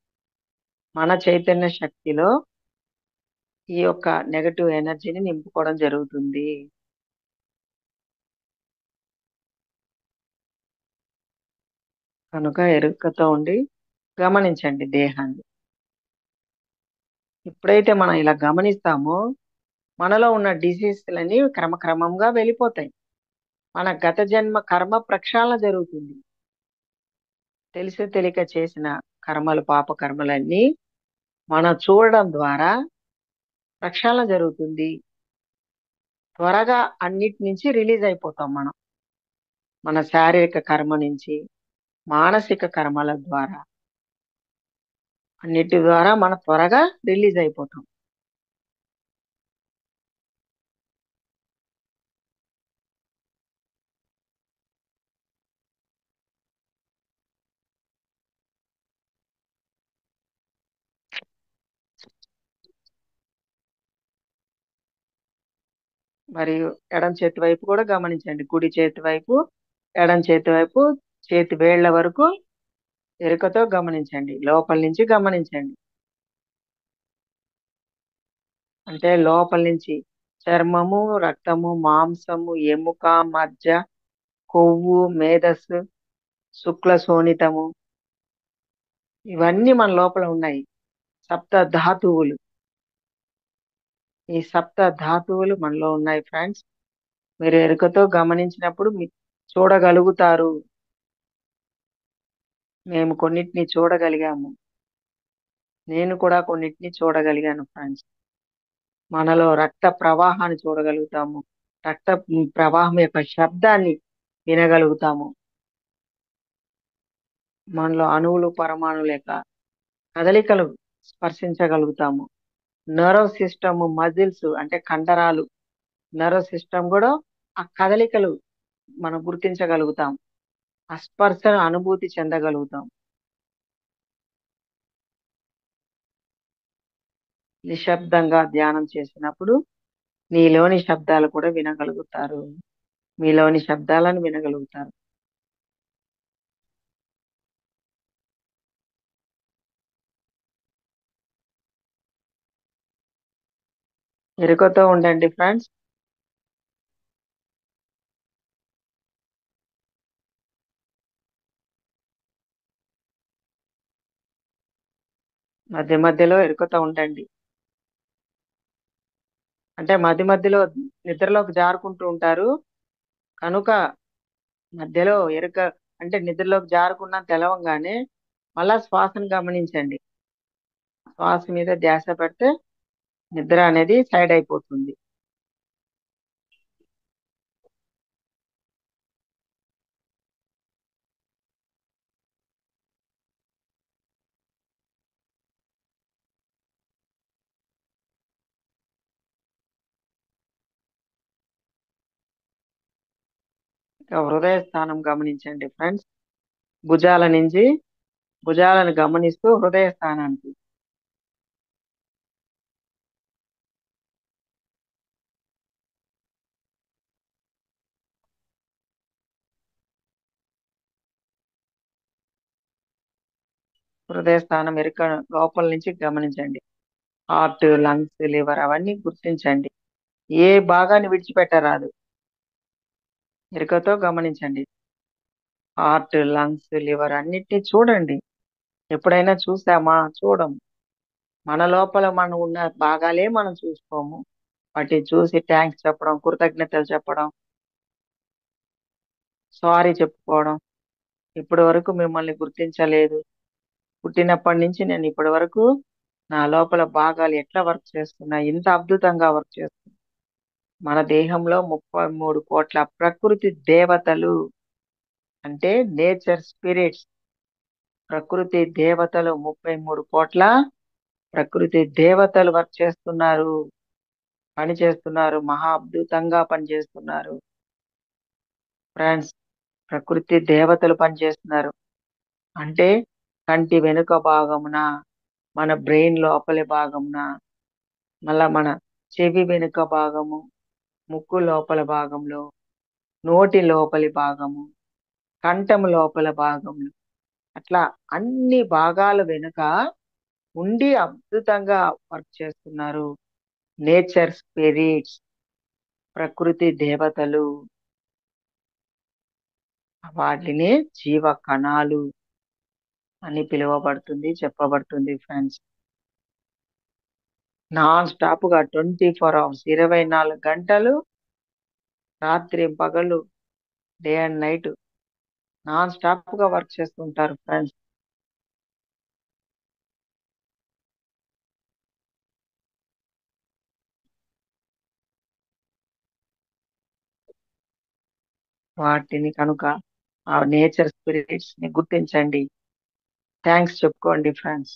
మన చైతన్య శక్తిలో ఈ యొక్క నెగటివ్ ఎనర్జీని నింపుకోవడం జరుగుతుంది. కనుక ఎరుకతో ఉండి గమనించండి దేహాన్ని. ఎప్పుడైతే మనం ఇలా గమనిస్తామో మనలో ఉన్న డిసీజులన్నీ క్రమక్రమంగా వెళ్ళిపోతాయి. మన గత జన్మ కర్మ ప్రక్షాళన జరుగుతుంది. తెలిసి తెలియక చేసిన కర్మలు, పాప కర్మలన్నీ మనం చూడడం ద్వారా ప్రక్షాళన జరుగుతుంది. త్వరగా అన్నిటి నుంచి రిలీజ్ అయిపోతాం మనం. మన శారీరక కర్మ నుంచి, మానసిక కర్మల ద్వారా, అన్నిటి ద్వారా మనం త్వరగా రిలీజ్ అయిపోతాం. మరియు ఎడం చేతి వైపు కూడా గమనించండి. కుడి చేతి వైపు, ఎడం చేతి వైపు, చేతి వేళ్ల వరకు ఎరుకతో గమనించండి. లోపల నుంచి గమనించండి. అంటే లోపల నుంచి చర్మము, రక్తము, మాంసము, ఎముక, మజ్జ, కొవ్వు, మేధస్సు, శుక్ల శోణితము, ఇవన్నీ మన లోపల ఉన్నాయి. సప్త ధాతువులు, ఈ సప్త ధాతువులు మనలో ఉన్నాయి ఫ్రెండ్స్. మీరు ఎరుకతో గమనించినప్పుడు చూడగలుగుతారు. మేము కొన్నిటిని చూడగలిగాము. నేను కూడా కొన్నిటిని చూడగలిగాను ఫ్రెండ్స్. మనలో రక్త ప్రవాహాన్ని చూడగలుగుతాము. రక్త ప్రవాహం యొక్క శబ్దాన్ని వినగలుగుతాము. మనలో అణువులు, పరమాణువుల యొక్క కదలికలు స్పర్శించగలుగుతాము. నర్వ్ సిస్టమ్, మజిల్స్ అంటే కండరాలు, నర్వ్ సిస్టమ్ కూడా ఆ కదలికలు మనం గుర్తించగలుగుతాం. ఆ స్పర్శను అనుభూతి చెందగలుగుతాం. నిశ్శబ్దంగా ధ్యానం చేసినప్పుడు మీలోని శబ్దాలు కూడా వినగలుగుతారు. మీలోని శబ్దాలను వినగలుగుతారు. ఎరుకతో ఉండండి ఫ్రెండ్స్. మధ్య మధ్యలో ఎరుకతో ఉండండి. అంటే మధ్య మధ్యలో నిద్రలోకి జారుకుంటూ ఉంటారు కనుక మధ్యలో ఎరుక, అంటే నిద్రలోకి జారుకున్నా తెలవంగానే మళ్ళా శ్వాసను గమనించండి. శ్వాస మీద ధ్యాస పెడితే నిద్ర అనేది సైడ్ అయిపోతుంది. ఇక హృదయ స్థానం గమనించండి ఫ్రెండ్స్. భుజాలను గమనిస్తూ హృదయ స్థానానికి హృదయ స్థానం ఎరుక లోపల నుంచి గమనించండి. హార్ట్, లంగ్స్, లివర్ అవన్నీ గుర్తించండి. ఏ భాగాన్ని విడిచిపెట్టరాదు. ఎరుకతో గమనించండి. హార్ట్, లంగ్స్, లివర్ అన్నిటినీ చూడండి. ఎప్పుడైనా చూసామా? చూడం. మన లోపల మనం ఉన్న భాగాలే మనం చూసుకోము. వాటిని చూసి థ్యాంక్స్ చెప్పడం, కృతజ్ఞతలు చెప్పడం, సారీ చెప్పుకోవడం. ఇప్పటి వరకు మిమ్మల్ని గుర్తించలేదు. పుట్టినప్పటి నుంచి నేను ఇప్పటి వరకు నా లోపల భాగాలు ఎట్లా వర్క్ చేస్తున్నాయి, ఇంత అద్భుతంగా వర్క్ చేస్తున్నాయి. మన దేహంలో 33 కోట్ల ప్రకృతి దేవతలు, అంటే నేచర్ స్పిరిట్స్, ప్రకృతి దేవతలు 33 కోట్ల ప్రకృతి దేవతలు వర్క్ చేస్తున్నారు, పని చేస్తున్నారు, మహా అద్భుతంగా పనిచేస్తున్నారు. ఫ్రెండ్స్, ప్రకృతి దేవతలు పనిచేస్తున్నారు. అంటే కంటి వెనుక భాగమున, మన బ్రెయిన్ లోపలి భాగమున, మళ్ళా మన చెవి వెనుక భాగము, ముక్కు లోపల భాగంలో, నోటి లోపలి భాగము, కంఠము లోపల భాగము, అట్లా అన్ని భాగాల వెనుక ఉండి అద్భుతంగా వర్క్ చేస్తున్నారు నేచర్ స్పిరిట్స్, ప్రకృతి దేవతలు. వాటిని జీవ కణాలు అని పిలువబడుతుంది, చెప్పబడుతుంది ఫ్రెండ్స్. నాన్ స్టాప్ గా 24 అవర్స్, 24 గంటలు, రాత్రి పగలు, day and night non stop గా వర్క్ చేస్తుంటారు ఫ్రెండ్స్. వాటిని కనుక ఆ నేచర్ స్పిరిట్స్ ని గుర్తించండి, థ్యాంక్స్ చెప్పుకోండి ఫ్రెండ్స్.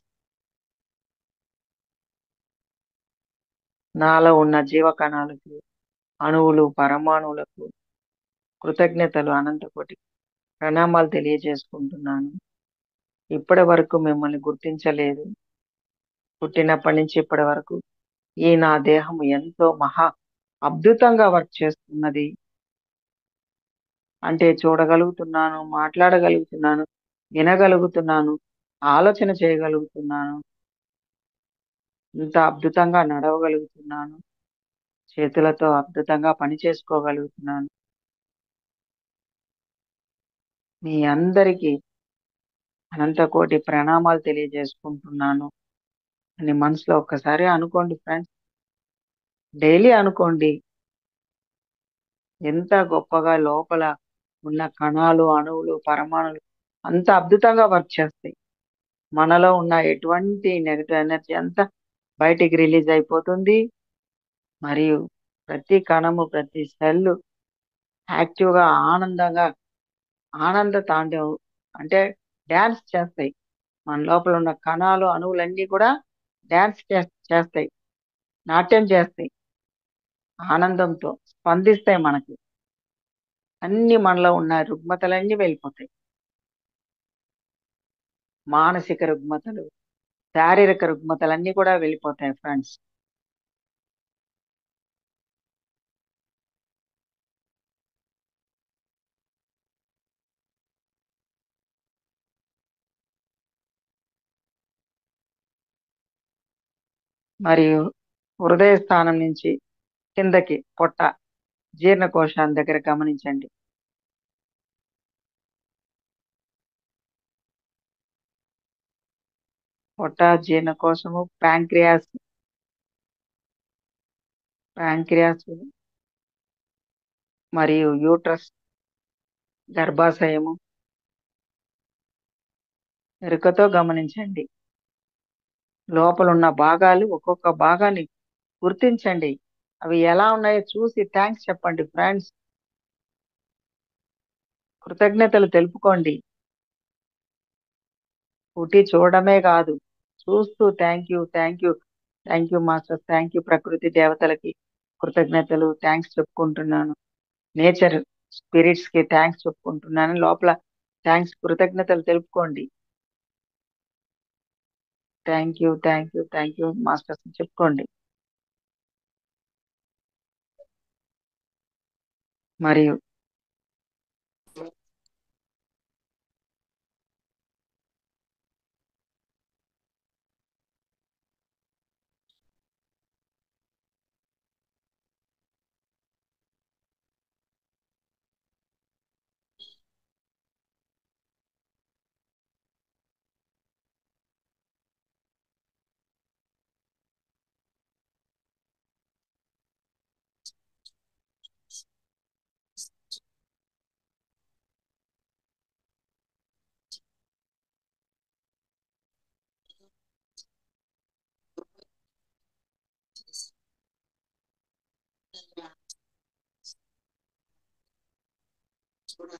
నాలో ఉన్న జీవ కణాలకు, అణువులు, పరమాణువులకు కృతజ్ఞతలు, అనంతకోటి ప్రణామాలు తెలియజేసుకుంటున్నాను. ఇప్పటి వరకు మిమ్మల్ని గుర్తించలేదు. పుట్టినప్పటి నుంచి ఇప్పటి వరకు ఈ నా దేహం ఎంతో మహా అద్భుతంగా వర్క్ చేస్తున్నది. అంటే చూడగలుగుతున్నాను, మాట్లాడగలుగుతున్నాను, వినగలుగుతున్నాను, ఆలోచన చేయగలుగుతున్నాను, ఇంత అద్భుతంగా నడవగలుగుతున్నాను, చేతులతో అద్భుతంగా పని చేసుకోగలుగుతున్నాను. మీ అందరికీ అనంతకోటి ప్రణామాలు తెలియజేసుకుంటున్నాను అని మనసులో ఒక్కసారి అనుకోండి ఫ్రెండ్స్. డైలీ అనుకోండి. ఎంత గొప్పగా లోపల ఉన్న కణాలు, అణువులు, పరమాణువులు అంత అద్భుతంగా వర్క్ చేస్తాయి. మనలో ఉన్న ఎటువంటి నెగటివ్ ఎనర్జీ అంతా బయటికి రిలీజ్ అయిపోతుంది. మరియు ప్రతి కణము, ప్రతి సెల్ యాక్టివ్గా, ఆనందంగా, ఆనంద తాండవం అంటే డ్యాన్స్ చేస్తాయి. మన లోపల ఉన్న కణాలు, అణువులన్నీ కూడా డ్యాన్స్ చేస్తాయి, నాట్యం చేస్తాయి, ఆనందంతో స్పందిస్తాయి మనకి. అన్ని మనలో ఉన్న రుగ్మతలన్నీ వెళ్ళిపోతాయి. మానసిక రుగ్మతలు, శారీరక రుగ్మతలన్నీ కూడా వెళ్ళిపోతాయి ఫ్రెండ్స్. మరియు హృదయ స్థానం నుంచి కిందకి పొట్ట, జీర్ణకోశాల దగ్గర గమనించండి. పొట్ట, జీర్ణకోశము, ప్యాంక్రియాస్ మరియు యూట్రస్, గర్భాశయము ఎరుకతో గమనించండి. లోపల ఉన్న భాగాలు, ఒక్కొక్క భాగాన్ని గుర్తించండి. అవి ఎలా ఉన్నాయో చూసి థ్యాంక్స్ చెప్పండి ఫ్రెండ్స్. కృతజ్ఞతలు తెలుపుకోండి. పుట్టి చూడడమే కాదు, చూస్తూ thank you, thank you, thank you master, thank you ప్రకృతి దేవతలకి కృతజ్ఞతలు, థ్యాంక్స్ చెప్పుకుంటున్నాను. నేచర్ స్పిరిట్స్ కి థ్యాంక్స్ చెప్పుకుంటున్నాను. లోపల థ్యాంక్స్, కృతజ్ఞతలు తెలుపుకోండి. Thank you, thank you, thank you masters చెప్పుకోండి. మరియు కూడా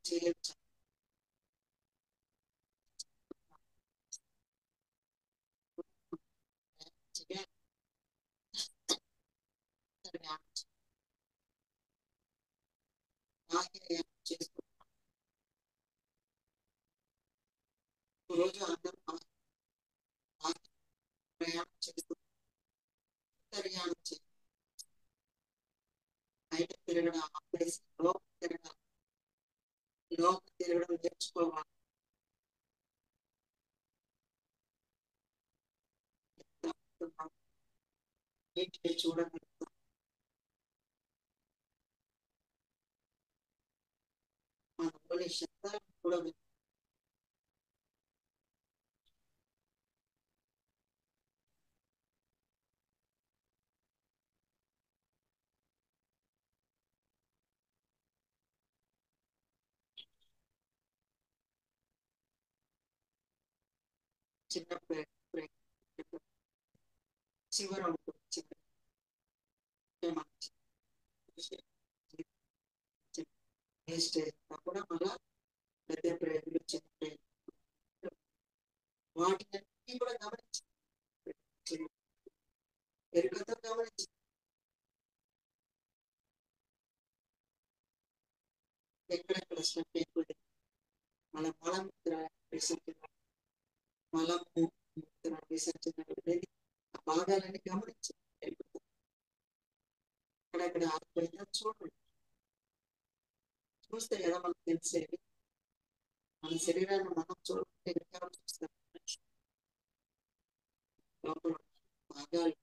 చేయొచ్చు. చేస్తూ రోజు అందరూ ప్రయాణం చేస్తూ ప్రయాణం చేయాలి. బయట తిరగడం ఆపేసి లోపల తిరగడం నేర్చుకోవాలి. నీటిని చూడగలుగుతాం. మన ఊరి శబ్దాలను చూడగలుగుతాం. చిన్నప్పుడు చివర ఉంటుంది. చివరి స్టేజ్ కూడా మళ్ళా పెద్ద ప్రయోజనం చిన్న ప్రయోజనం వాటిని కూడా గమనించి ఎరుకతో గమనించి ఎక్కడెక్కడ స్టెప్ అయిపోయింది మన మలమూత్ర విసర్జన మలమూత్ర విసర్జన అనేది ఆ భాగాలని గమనించి అక్కడక్కడ ఆగిపోయిందా చూడండి. చూస్తే కదా మనకు తెలిసేది. మన శరీరాన్ని మనం చూడకుంటే ఇంకా చూస్తాం. లోపల భాగాలు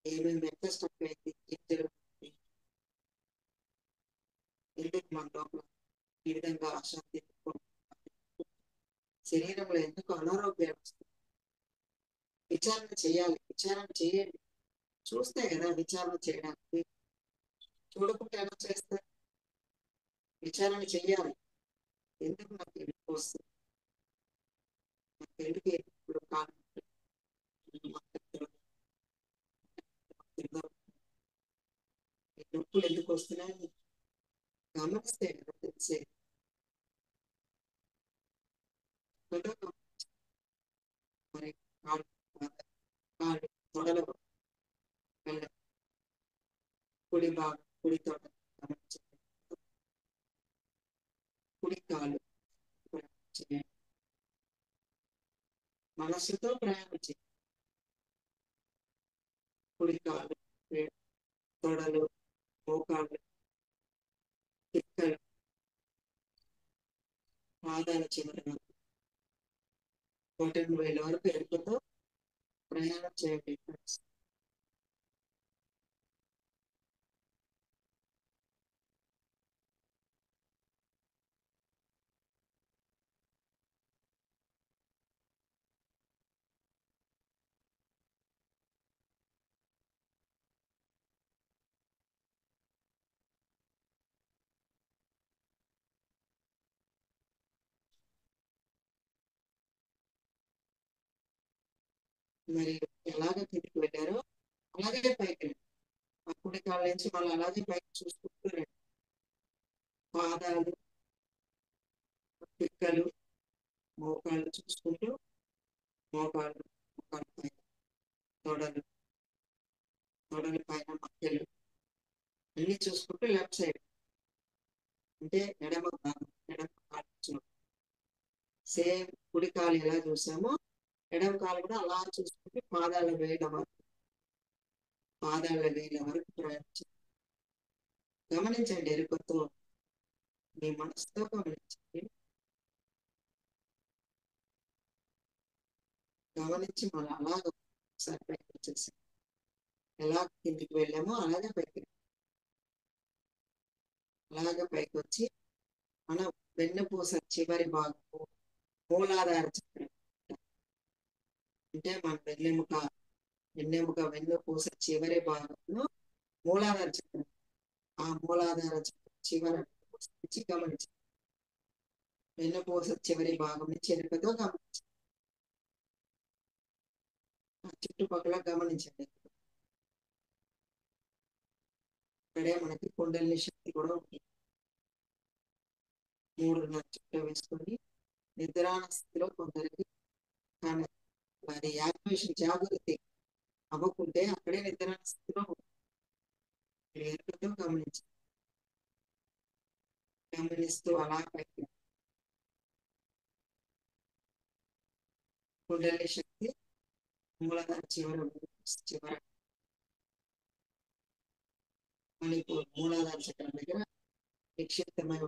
ఏమేమి ఎంత స్టెప్ అయింది, ఏం జరుగుతుంది, ఎందుకు మన లోపల ఈ విధంగా అశాంతి శరీరంలో ఎందుకు అనారోగ్యాలు వస్తుంది. విచారణ చేయాలి. విచారణ చేయండి. చూస్తే కదా విచారణ చేయడానికి. చూడకుంటే ఎలా చేస్తారు? విచారణ చెయ్యాలి. ఎందుకు నాకు ఎందుకు వస్తుంది, నాకు ఎందుకు ఇప్పుడు కాలం నొప్పులు ఎందుకు వస్తున్నాయి గమనిస్తే కదా తెలిసే. మరి కాళ్ళు తొడలు కుడి భాగం కుడి తొడ గమనించండి. కుడి కాలు మనస్సుతో ప్రయాణం చేయండి. కుడి కాలు తొడలు మోకాళ్ళు పిక్కలు పాదాల చివరన బొటన్ వేల వరకు ఎరుకతో ప్రయాణం చేయండి. మరి ఎలాగ కిందికి వెళ్ళారో అలాగే పైకి ఆ కుడి కాళ్ళ నుంచి మళ్ళీ అలాగే పైకి చూసుకుంటూ రండి. పాదాలు పిక్కలు మోకాళ్ళు చూసుకుంటూ మోకాళ్ళు మోకాళ్ళ పైన తొడలు తొడల పైన మధ్యలు అన్ని చూసుకుంటూ లెఫ్ట్ సైడ్ అంటే ఎడమ భాగం ఎడమ కాలు చూడండి. సేమ్ కుడి కాలు ఎలా చూసామో ఎడమ కాలు కూడా అలా చూసుకుంటూ పాదాల వేల వరకు ప్రయాణించండి. గమనించండి. ఎరుకతో మీ మనసుతో గమనించండి. గమనించి మనం అలాగ ఒకసారి పైకి వచ్చేసి ఎలా కిందికి వెళ్ళామో అలాగే పైకి అలాగే పైకి వచ్చి మన వెన్నుపూస చివరి భాగము మూలాధార చక్రం అంటే మన వెన్నుపూస చివరి భాగంలో మూలాధార చక్రం. ఆ మూలాధార చక్రం చివరి నుంచి గమనించి వెన్నుపూస చివరి భాగం నుంచి ఎరుకతో గమనించి ఆ చుట్టుపక్కల గమనించండి. ఇక్కడే మనకి కుండలిని శక్తి కూడా ఉంటుంది. 3:30 చుట్టూ వేసుకొని నిద్రాణ స్థితిలో కొందరికి కానీ వారి యాక్టివేషన్ జాగృతి అవ్వకుంటే అక్కడే నిద్రాణ స్థితిలో ఎరుకతో గమనిస్తూ అలా పైకి కుండలిని శక్తి మూలధన చివర మణిపూర్ మూలాధార చక్రం దగ్గర నిక్షిప్తమై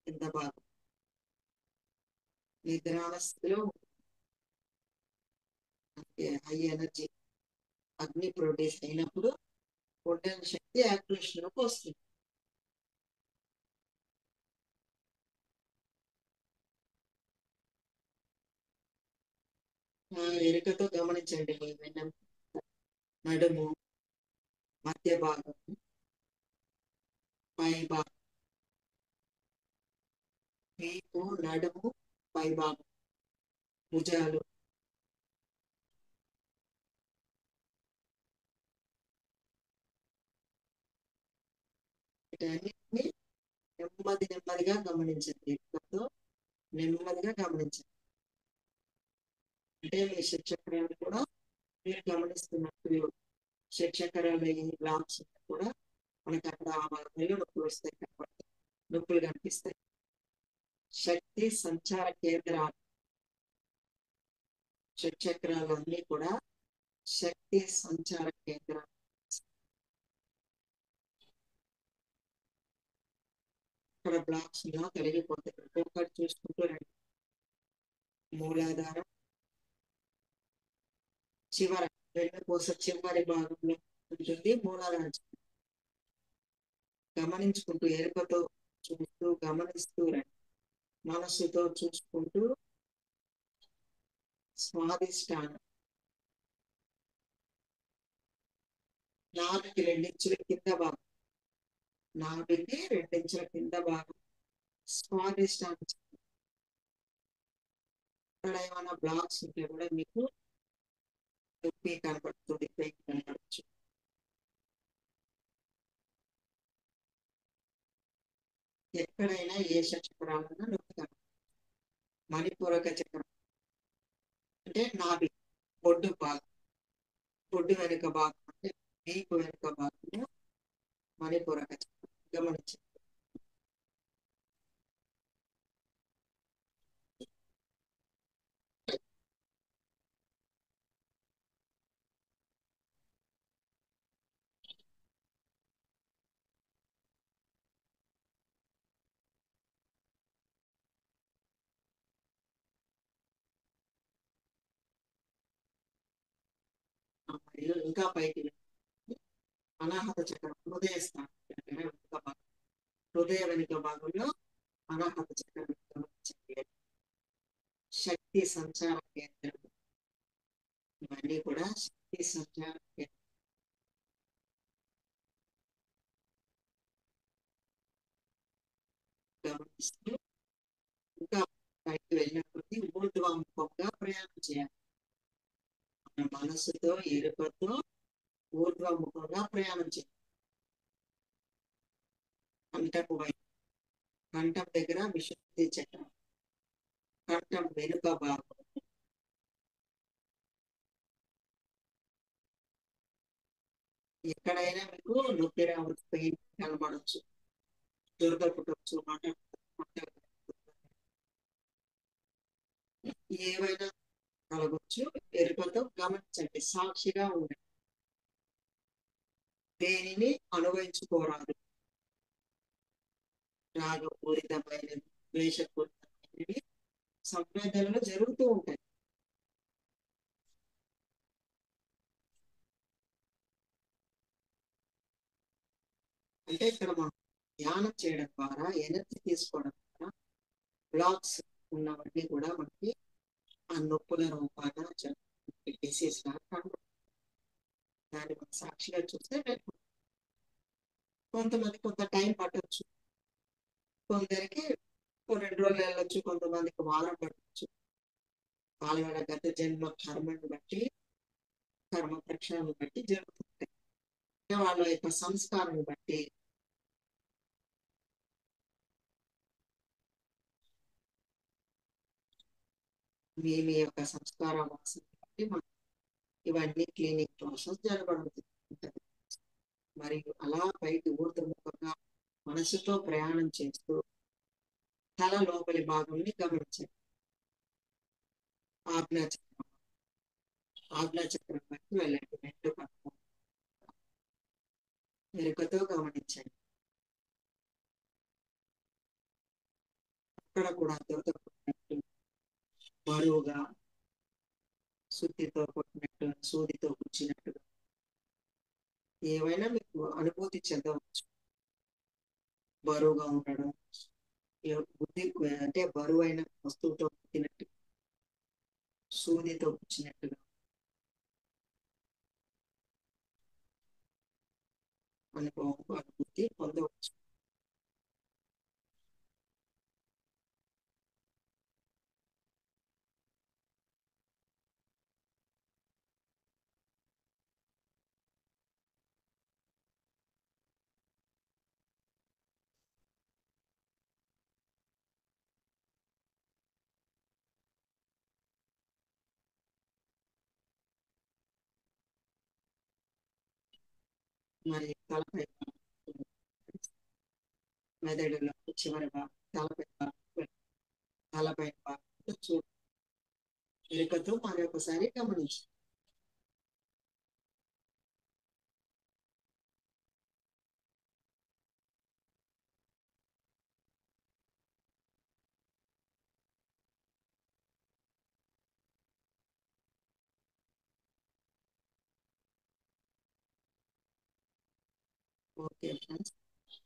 కింద భాగం నిద్రాణ స్థితిలో హై ఎనర్జీ అగ్ని ప్రొడ్యూస్ అయినప్పుడు కుండలిని శక్తి యాక్టివేషన్ లోకి వస్తుంది. ఎరుకతో గమనించండి. మీ వెన్నం నడుము మధ్య భాగం పై భాగం వీపు నడుము పై భాగం భుజాలు వీటన్నిటిని నెమ్మదిగా గమనించండి. ఎరుకతో నెమ్మదిగా గమనించండి. అంటే మీ శిక్షకురాలు కూడా మీరు గమనిస్తున్నట్టు శిక్షకరాలు బ్లాక్స్ కూడా మనకి అక్కడ ఆ భాగంలో నొప్పులు వస్తాయి కాబట్టి నొప్పులు కనిపిస్తాయి. శక్తి సంచార కేంద్రాలు షట్చక్రాలు అన్ని కూడా శక్తి సంచార కేంద్రాలు. ఇక్కడ బ్లాక్స్ తొలగిపోతాయి. ఒక్కొక్కటి చూసుకుంటూ రండి. మూలాధారం చివర వెన్నుపూస చివరి భాగంలో ఉంటుంది మూలాధార చక్రం. గమనించుకుంటూ ఎరుకతో చూస్తూ గమనిస్తూ రండి. మనస్సుతో చూసుకుంటూ స్వాదిష్టానం నాభికి 2 ఇంచుల కింద భాగం నాభికి 2 ఇంచుల కింద భాగం స్వాదిష్టానం. ఇక్కడ ఏమైనా బ్లాక్స్ ఉంటే కూడా మీకు నొప్పి కనపడుతుంది, పెయిన్ కనపడచ్చు. ఎక్కడైనా ఏ చక్రాలన్నా నొప్పి కనపడచ్చు. మణిపూరక చక్రం అంటే నాభి బొడ్డు భాగం, బొడ్డు వెనుక భాగం అంటే వీపు వెనుక భాగంలో మణిపూరక చక్రం గమనించండి. మరియు ఇంకా పైకి అనాహత చక్రం హృదయ స్థానం వెనుక భాగం, హృదయ వెనుక భాగంలో అనాహత చక్రం గమనించండి. శక్తి సంచార కేంద్రం ఇవన్నీ కూడా శక్తి సంచార కేంద్రం. గమనిస్తూ ఇంకా పైకి వెళ్ళినప్పటికీ ఊర్ధ్వముఖంగా ప్రయాణం చేయాలి. మన మనస్సుతో ఎరుకతో ఊర్ధ్వముఖంగా ప్రయాణం చేయాలి. కంఠపు వైపు కంఠం దగ్గర విశుద్ధి చక్రం, కంఠం వెనుక భాగం ఎక్కడైనా మీకు నొప్పి రావచ్చు, పెయిన్ కనబడచ్చు, దుర్గపుటచ్చు, ఏవైనా కలగొచ్చు. ఎరుకతో గమనించండి, సాక్షిగా ఉండండి. దేనిని అనుభవించుకోరాదు. రాగపూరితమైనవి, ద్వేషపూరితమైనవి సంవేదనలు జరుగుతూ ఉంటాయి. అంటే ఇక్కడ మనం ధ్యానం చేయడం ద్వారా ఎనర్జీ తీసుకోవడం ద్వారా బ్లాక్స్ ఉన్నవన్నీ కూడా మనకి ఆ నొప్పుల రూపాన డిసీజ్ దాన్ని మనం సాక్షిగా చూస్తే కొంతమంది కొంత టైం పట్టొచ్చు, కొందరికి 2 రోజులు వెళ్ళొచ్చు, కొంతమందికి వారం పట్టొచ్చు. వాళ్ళ గత జన్మ కర్మని బట్టి కర్మ ప్రక్షాళన బట్టి జరుగుతుంటాయి. వాళ్ళ యొక్క సంస్కారాన్ని బట్టి మీ యొక్క సంస్కార వాసనని బట్టి ఇవన్నీ క్లీనింగ్ ప్రాసెస్ జరగబడుతుంది. మరియు అలా పైకి ఊర్ధముఖంగా మనసుతో ప్రయాణం చేస్తూ తల లోపలి భాగంని గమనించండి. ఆజ్ఞాచక్రం వైపు వెళ్ళండి. రెండు పక్కన ఎరుకతో గమనించండి. అక్కడ కూడా దూత కొట్టినట్టు, బరువుగా, సుత్తితో కొట్టినట్టు, సూదితో కూర్చున్నట్టుగా ఏవైనా మీకు అనుభూతి చెందవచ్చు. బరువుగా ఉండడం, బుద్ధి అంటే బరువైన వస్తువుతో పుట్టినట్టు, సూదితో కూర్చున్నట్టుగా అనుభూతి పొందవచ్చు. మరి తలపై మెదడులో చివరి తలపై చూడు. ఎరుకతో మరొకసారి గమనించు. ఓకే ఫ్రెండ్స్,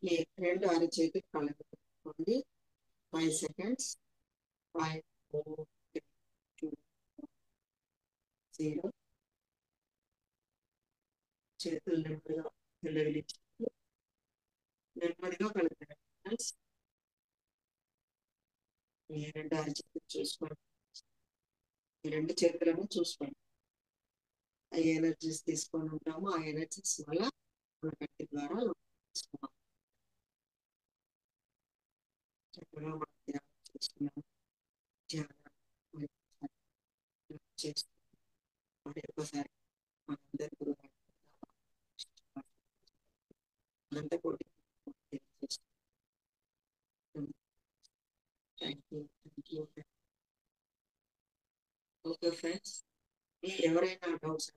మీ రెండు అరచేతులు కళ్ళకు పెట్టుకోండి. 5 seconds. 5, 4, 3, 2, 0. చేతులు నెమ్మదిగా నిలవరించి నెమ్మదిగా కలుగుతాయి. ఫ్రెండ్స్, మీ రెండు అరచేతులు చూసుకోండి. ఈ రెండు చేతులను చూసుకోండి. ఆ ఎనర్జీస్ తీసుకొని ఉంటాము. ఆ ఎనర్జీస్ వల్ల మన కంటి ద్వారా తీసుకోవాలి. చక్కగా మనం ధ్యానం చేసుకున్నాము. ధ్యానం చేస్తూ మరి ఒకసారి మనందరి గురువు అనంతకోటి థ్యాంక్ యూ. ఓకే ఫ్రెండ్స్, మీ ఎవరైనా డౌట్స్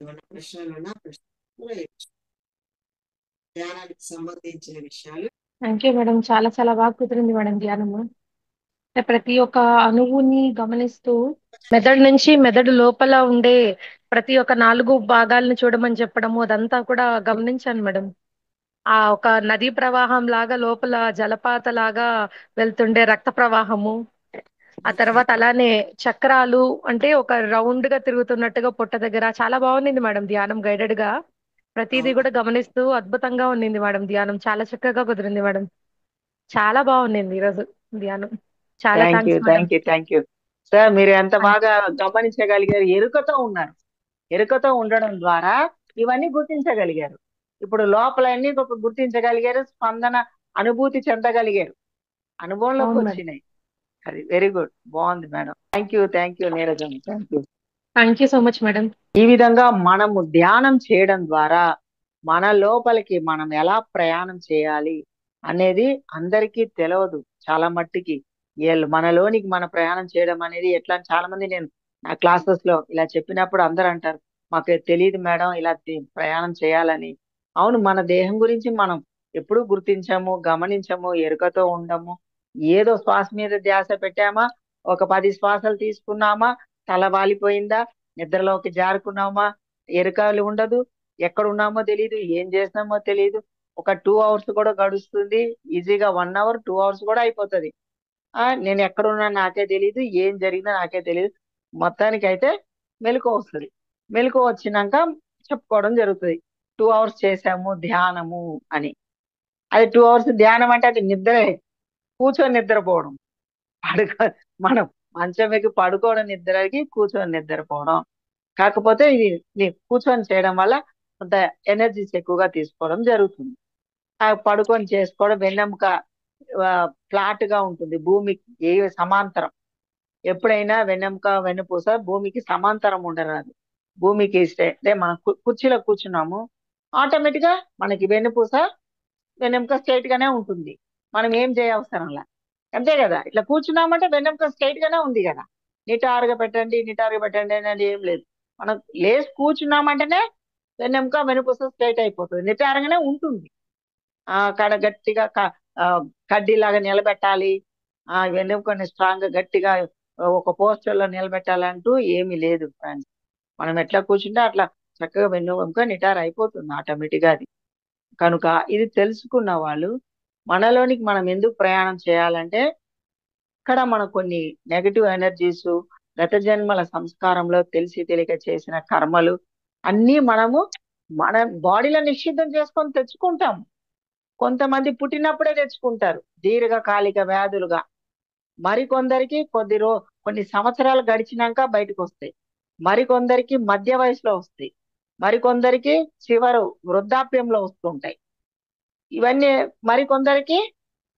ఏమైనా ప్రశ్నలు ఉన్నా ప్రశ్నలు వేయచ్చు. ధ్యానానికి సంబంధించిన విషయాలు. Thank you madam. చాలా చాలా బాగా కుదిరింది మేడం ధ్యానము. అంటే ప్రతి ఒక్క అణువుని గమనిస్తూ మెదడు నుంచి మెదడు లోపల ఉండే ప్రతి ఒక్క 4 భాగాలను చూడమని చెప్పడము అదంతా కూడా గమనించాను మేడం. ఆ ఒక నదీ ప్రవాహం లాగా లోపల జలపాత లాగా వెళ్తుండే రక్త ప్రవాహము, ఆ తర్వాత అలానే చక్రాలు అంటే ఒక రౌండ్ గా తిరుగుతున్నట్టుగా పొట్ట దగ్గర చాలా బాగుంది మేడం ధ్యానం గైడెడ్ గా. ప్రతిదీ కూడా గమనిస్తూ అద్భుతంగా ఉండింది మేడం ధ్యానం. చాలా చక్కగా కుదిరింది మేడం. చాలా బాగుండింది ఈరోజు ధ్యానం. చాలా thank you, thanks madam. Thank you, thank you sir. మీరు ఎంత బాగా గమనించగలిగారు. ఎరుకతో ఉన్నారు. ఎరుకతో ఉండడం ద్వారా ఇవన్నీ గుర్తించగలిగారు. ఇప్పుడు లోపల అన్ని గుర్తించగలిగారు. స్పందన అనుభూతి చెందగలిగారు. అనుభవంలోకి అవును మేడం. వచ్చినాయి. అది వెరీ గుడ్. బాగుంది madam. Thank you, thank you Neerajam. Thank you. Thank you so much madam. ఈ విధంగా మనము ధ్యానం చేయడం ద్వారా మన లోపలికి మనం ఎలా ప్రయాణం చేయాలి అనేది అందరికీ తెలియదు. చాలా మట్టికి మనలోనికి మన ప్రయాణం చేయడం అనేది ఎట్లా అని చాలా మంది నేను నా క్లాసెస్ లో ఇలా చెప్పినప్పుడు అందరూ అంటారు, మాకు తెలియదు మేడం ఇలా ప్రయాణం చేయాలని. అవును, మన దేహం గురించి మనం ఎప్పుడూ గుర్తించము, గమనించము, ఎరుకతో ఉండము. ఏదో శ్వాస మీద ధ్యాస పెట్టామా, ఒక 10 శ్వాసలు తీసుకున్నామా, తల వాలిపోయిందా, నిద్రలోకి జారుకున్నామా, ఎరుకలు ఉండదు. ఎక్కడ ఉన్నామో తెలియదు, ఏం చేసినామో తెలియదు. ఒక 2 hours కూడా గడుస్తుంది. ఈజీగా 1 hour 2 hours కూడా అయిపోతుంది. నేను ఎక్కడ ఉన్నా నాకే తెలియదు, ఏం జరిగిందో నాకే తెలియదు. మొత్తానికి అయితే మెలకు వస్తుంది. మెలకు వచ్చినాక చెప్పుకోవడం జరుగుతుంది, 2 hours చేసాము ధ్యానము అని. అది 2 hours ధ్యానం అంటే అది నిద్రే, కూర్చొని నిద్రపోవడం. పడుకో మనం మంచం ఎక్కి పడుకోవడం నిద్రకి, కూర్చొని నిద్రపోవడం. కాకపోతే ఇది కూర్చొని చేయడం వల్ల కొంత ఎనర్జీస్ ఎక్కువగా తీసుకోవడం జరుగుతుంది. పడుకొని చేసుకోవడం వెన్నెముక ఫ్లాట్ గా ఉంటుంది, భూమికి సమాంతరం. ఎప్పుడైనా వెన్నెముక వెన్నుపూస భూమికి సమాంతరం ఉండరాదు. భూమికి అంటే మనం కుర్చీలో కూర్చున్నాము, ఆటోమేటిక్ గా మనకి వెన్నెముక స్ట్రైట్ గానే ఉంటుంది. మనం ఏం చేయవసరంలా, అంతే కదా. ఇట్లా కూర్చున్నామంటే వెన్నెముక స్ట్రైట్ గానే ఉంది కదా. నిటారుగా పెట్టండి అనేది ఏం లేదు. మనం లేచి కూర్చున్నామంటేనే వెన్నెముక వెన్నుపూస స్ట్రైట్ అయిపోతుంది, నిటారుగానే ఉంటుంది. గట్టిగా కడ్డీలాగా నిలబెట్టాలి, వెన్నెముకని స్ట్రాంగ్ గా గట్టిగా ఒక పోస్టర్ లో నిలబెట్టాలంటూ ఏమీ లేదు ఫ్రెండ్స్. మనం ఎట్లా కూర్చుంటే అట్లా చక్కగా వెన్నెముక నిటారు అయిపోతుంది ఆటోమేటిక్ గా. అది కనుక ఇది తెలుసుకున్న వాళ్ళు మనలోనికి మనం ఎందుకు ప్రయాణం చేయాలంటే, ఇక్కడ మనం కొన్ని నెగటివ్ ఎనర్జీస్, గత జన్మల సంస్కారంలో తెలిసి తెలియక చేసిన కర్మలు అన్నీ మనము మన బాడీలో నిషిద్ధం చేసుకొని తెచ్చుకుంటాం. కొంతమంది పుట్టినప్పుడే తెచ్చుకుంటారు దీర్ఘకాలిక వ్యాధులుగా, మరికొందరికి కొన్ని సంవత్సరాలు గడిచినాక బయటకు వస్తాయి, మరికొందరికి మధ్య వయసులో వస్తాయి, మరికొందరికి చివరు వృద్ధాప్యంలో వస్తుంటాయి. ఇవన్నీ మరికొందరికి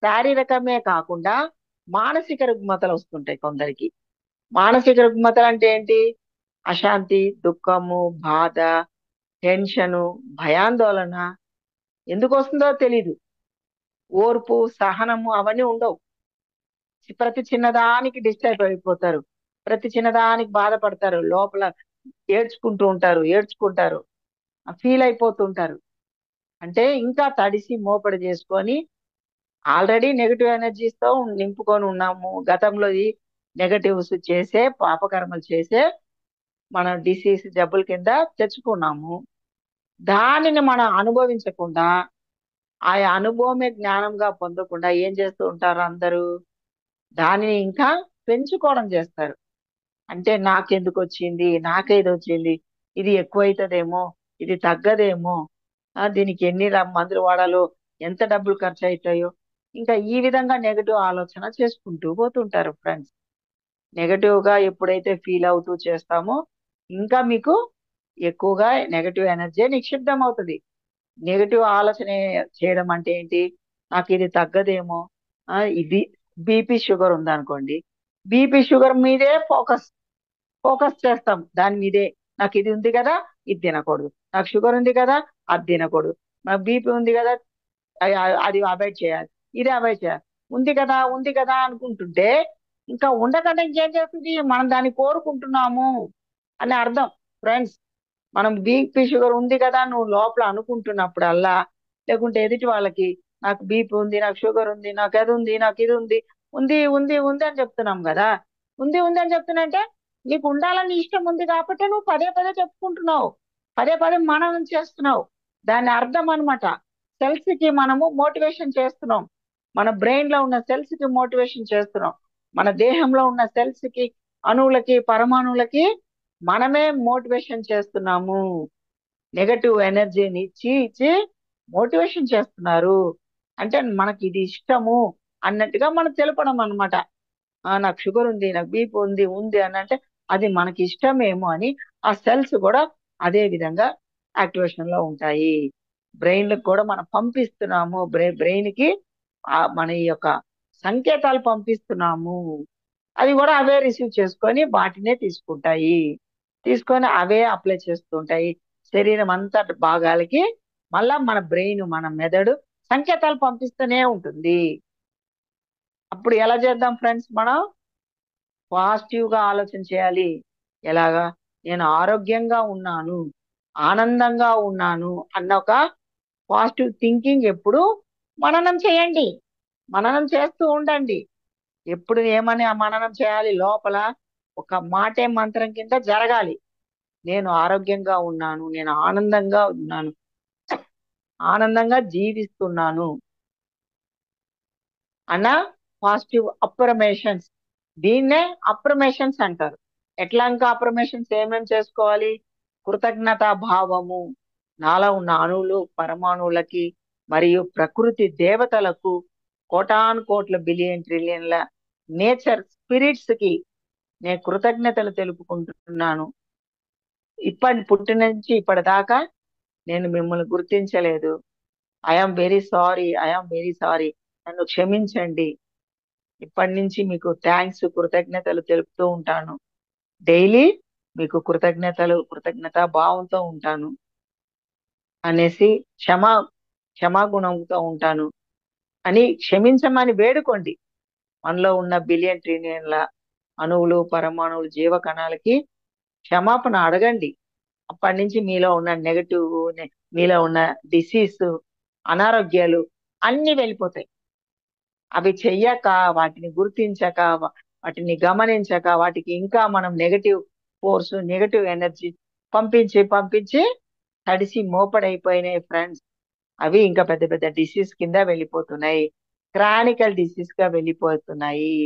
శారీరకమే కాకుండా మానసిక రుగ్మతలు వస్తుంటాయి. కొందరికి మానసిక రుగ్మతలు అంటే ఏంటి? అశాంతి, దుఃఖము, బాధ, టెన్షను, భయాందోళన. ఎందుకు వస్తుందో తెలీదు. ఓర్పు, సహనము అవన్నీ ఉండవు. ప్రతి చిన్నదానికి డిస్టర్బ్ అయిపోతారు, ప్రతి చిన్నదానికి బాధపడతారు, లోపల ఏడ్చుకుంటారు, ఫీల్ అయిపోతుంటారు. అంటే ఇంకా తడిసి మోపడి చేసుకొని ఆల్రెడీ నెగటివ్ ఎనర్జీస్ తో నింపుకొని ఉన్నాము. గతంలో ఈ నెగటివ్స్ చేసే పాపకర్మలు చేసే మన డిసీజ్ జబ్బుల కింద తెచ్చుకున్నాము. దానిని మనం అనుభవించకుండా, ఆ అనుభవమే జ్ఞానంగా పొందకుండా ఏం చేస్తూ ఉంటారు అందరూ? దానిని ఇంకా పెంచుకోవడం చేస్తారు. అంటే నాకెందుకు వచ్చింది, నాకేది వచ్చింది, ఇది ఎక్కువైతుందేమో, ఇది తగ్గదేమో, దీనికి ఎన్ని మందులు వాడాలో, ఎంత డబ్బులు ఖర్చు అవుతాయో, ఇంకా ఈ విధంగా నెగటివ్ ఆలోచన చేసుకుంటూ పోతుంటారు ఫ్రెండ్స్. నెగటివ్ గా ఎప్పుడైతే ఫీల్ అవుతూ చేస్తామో ఇంకా మీకు ఎక్కువగా నెగటివ్ ఎనర్జీ నిక్షిప్తం అవుతుంది. నెగటివ్ ఆలోచన చేయడం అంటే ఏంటి? నాకు ఇది తగ్గదేమో, ఇది బీపీ షుగర్ ఉందనుకోండి, బీపీ షుగర్ మీదే ఫోకస్ చేస్తాం, దాని మీదే. నాకు ఇది ఉంది కదా, ఇది తినకూడదు, నాకు షుగర్ ఉంది కదా, అది తినకూడదు, నాకు బీపీ ఉంది కదా, అది అవాయిడ్ చేయాలి, ఇది అవాయిడ్ చేయాలి, ఉంది కదా అనుకుంటుంటే ఇంకా ఉండకుండా ఇంకేం చేస్తుంది? మనం దాన్ని కోరుకుంటున్నాము అని అర్థం ఫ్రెండ్స్. మనం బీపీ షుగర్ ఉంది కదా నువ్వు లోపల అనుకుంటున్నప్పుడల్లా, లేకుంటే ఎదుటి వాళ్ళకి నాకు బీపీ ఉంది, నాకు షుగర్ ఉంది, నాకు అది ఉంది, నాకు ఇది ఉంది, ఉంది ఉంది ఉంది అని చెప్తున్నాం కదా. ఉంది అని చెప్తున్నా అంటే నీకు ఉండాలని ఇష్టం ఉంది కాబట్టి నువ్వు పదే పదే చెప్పుకుంటున్నావు, పదే పదే మననం చేస్తున్నావు. దాని అర్థం అనమాట. సెల్స్ కి మనము మోటివేషన్ చేస్తున్నాం, మన బ్రెయిన్ లో ఉన్న సెల్స్ కి మోటివేషన్ చేస్తున్నాం, మన దేహంలో ఉన్న సెల్స్ కి, అణువులకి, పరమాణువులకి మనమే మోటివేషన్ చేస్తున్నాము. నెగటివ్ ఎనర్జీని ఇచ్చి మోటివేషన్ చేస్తున్నారు. అంటే మనకి ఇది ఇష్టము అన్నట్టుగా మనం తెలపడం అనమాట. నాకు షుగర్ ఉంది, నాకు బీపీ ఉంది అని అంటే అది మనకి ఇష్టమేమో అని ఆ సెల్స్ కూడా అదే విధంగా యాక్టివేషన్ లో ఉంటాయి. బ్రెయిన్ కి కూడా మనం పంపిస్తున్నాము, బ్రెయిన్ కి మన ఈ యొక్క సంకేతాలు పంపిస్తున్నాము. అది కూడా అవే రిసీవ్ చేసుకొని వాటినే తీసుకొని అవే అప్లై చేస్తుంటాయి శరీరం అంతా భాగాలకి. మళ్ళా మన బ్రెయిన్, మన మెదడు సంకేతాలు పంపిస్తూనే ఉంటుంది. అప్పుడు ఎలా చేద్దాం ఫ్రెండ్స్? మనం పాజిటివ్ గా ఆలోచన చేయాలి. ఎలాగా? నేను ఆరోగ్యంగా ఉన్నాను, ఆనందంగా ఉన్నాను అన్న ఒక పాజిటివ్ థింకింగ్ ఎప్పుడు మననం చేయండి, మననం చేస్తూ ఉండండి. ఎప్పుడు ఏమని మననం చేయాలి? లోపల ఒక మాటే మంత్రం కింద జరగాలి. నేను ఆరోగ్యంగా ఉన్నాను, నేను ఆనందంగా ఉన్నాను, ఆనందంగా జీవిస్తున్నాను అన్న పాజిటివ్ అఫర్మేషన్స్. దీన్నే అఫర్మేషన్స్ అంటారు. ఎట్లా ఇంకా అఫర్మేషన్స్ ఏమేమి చేసుకోవాలి? కృతజ్ఞతా భావము నాలో ఉన్న అణువులు, పరమాణువులకి మరియు ప్రకృతి దేవతలకు, కోటాను కోట్ల బిలియన్ ట్రిలియన్ల నేచర్ స్పిరిట్స్ కి నేను కృతజ్ఞతలు తెలుపుకుంటున్నాను. పుట్టిన నుంచి ఇప్పటిదాకా నేను మిమ్మల్ని గుర్తించలేదు. I am very sorry, I am very sorry, నన్ను క్షమించండి. ఇప్పటి నుంచి మీకు థ్యాంక్స్, కృతజ్ఞతలు తెలుపుతూ ఉంటాను. డైలీ మీకు కృతజ్ఞతా భావంతో ఉంటాను అనేసి క్షమాగుణంతో ఉంటాను అని క్షమించమని వేడుకోండి. మనలో ఉన్న బిలియన్ ట్రిలియన్ల అణువులు, పరమాణువులు, జీవకణాలకి క్షమాపణ అడగండి. అప్పటి నుంచి మీలో ఉన్న నెగటివ్, మీలో ఉన్న డిసీజ్, అనారోగ్యాలు అన్ని వెళ్ళిపోతాయి. అవి చెయ్యక, వాటిని గుర్తించక, వాటిని గమనించక, వాటికి ఇంకా మనం నెగటివ్ ఫోర్స్, నెగటివ్ ఎనర్జీ పంపించి తడిసి మోపడైపోయినాయి ఫ్రెండ్స్. అవి ఇంకా పెద్ద పెద్ద డిసీజ్ కింద వెళ్ళిపోతున్నాయి, క్రానికల్ డిసీజ్ గా వెళ్ళిపోతున్నాయి.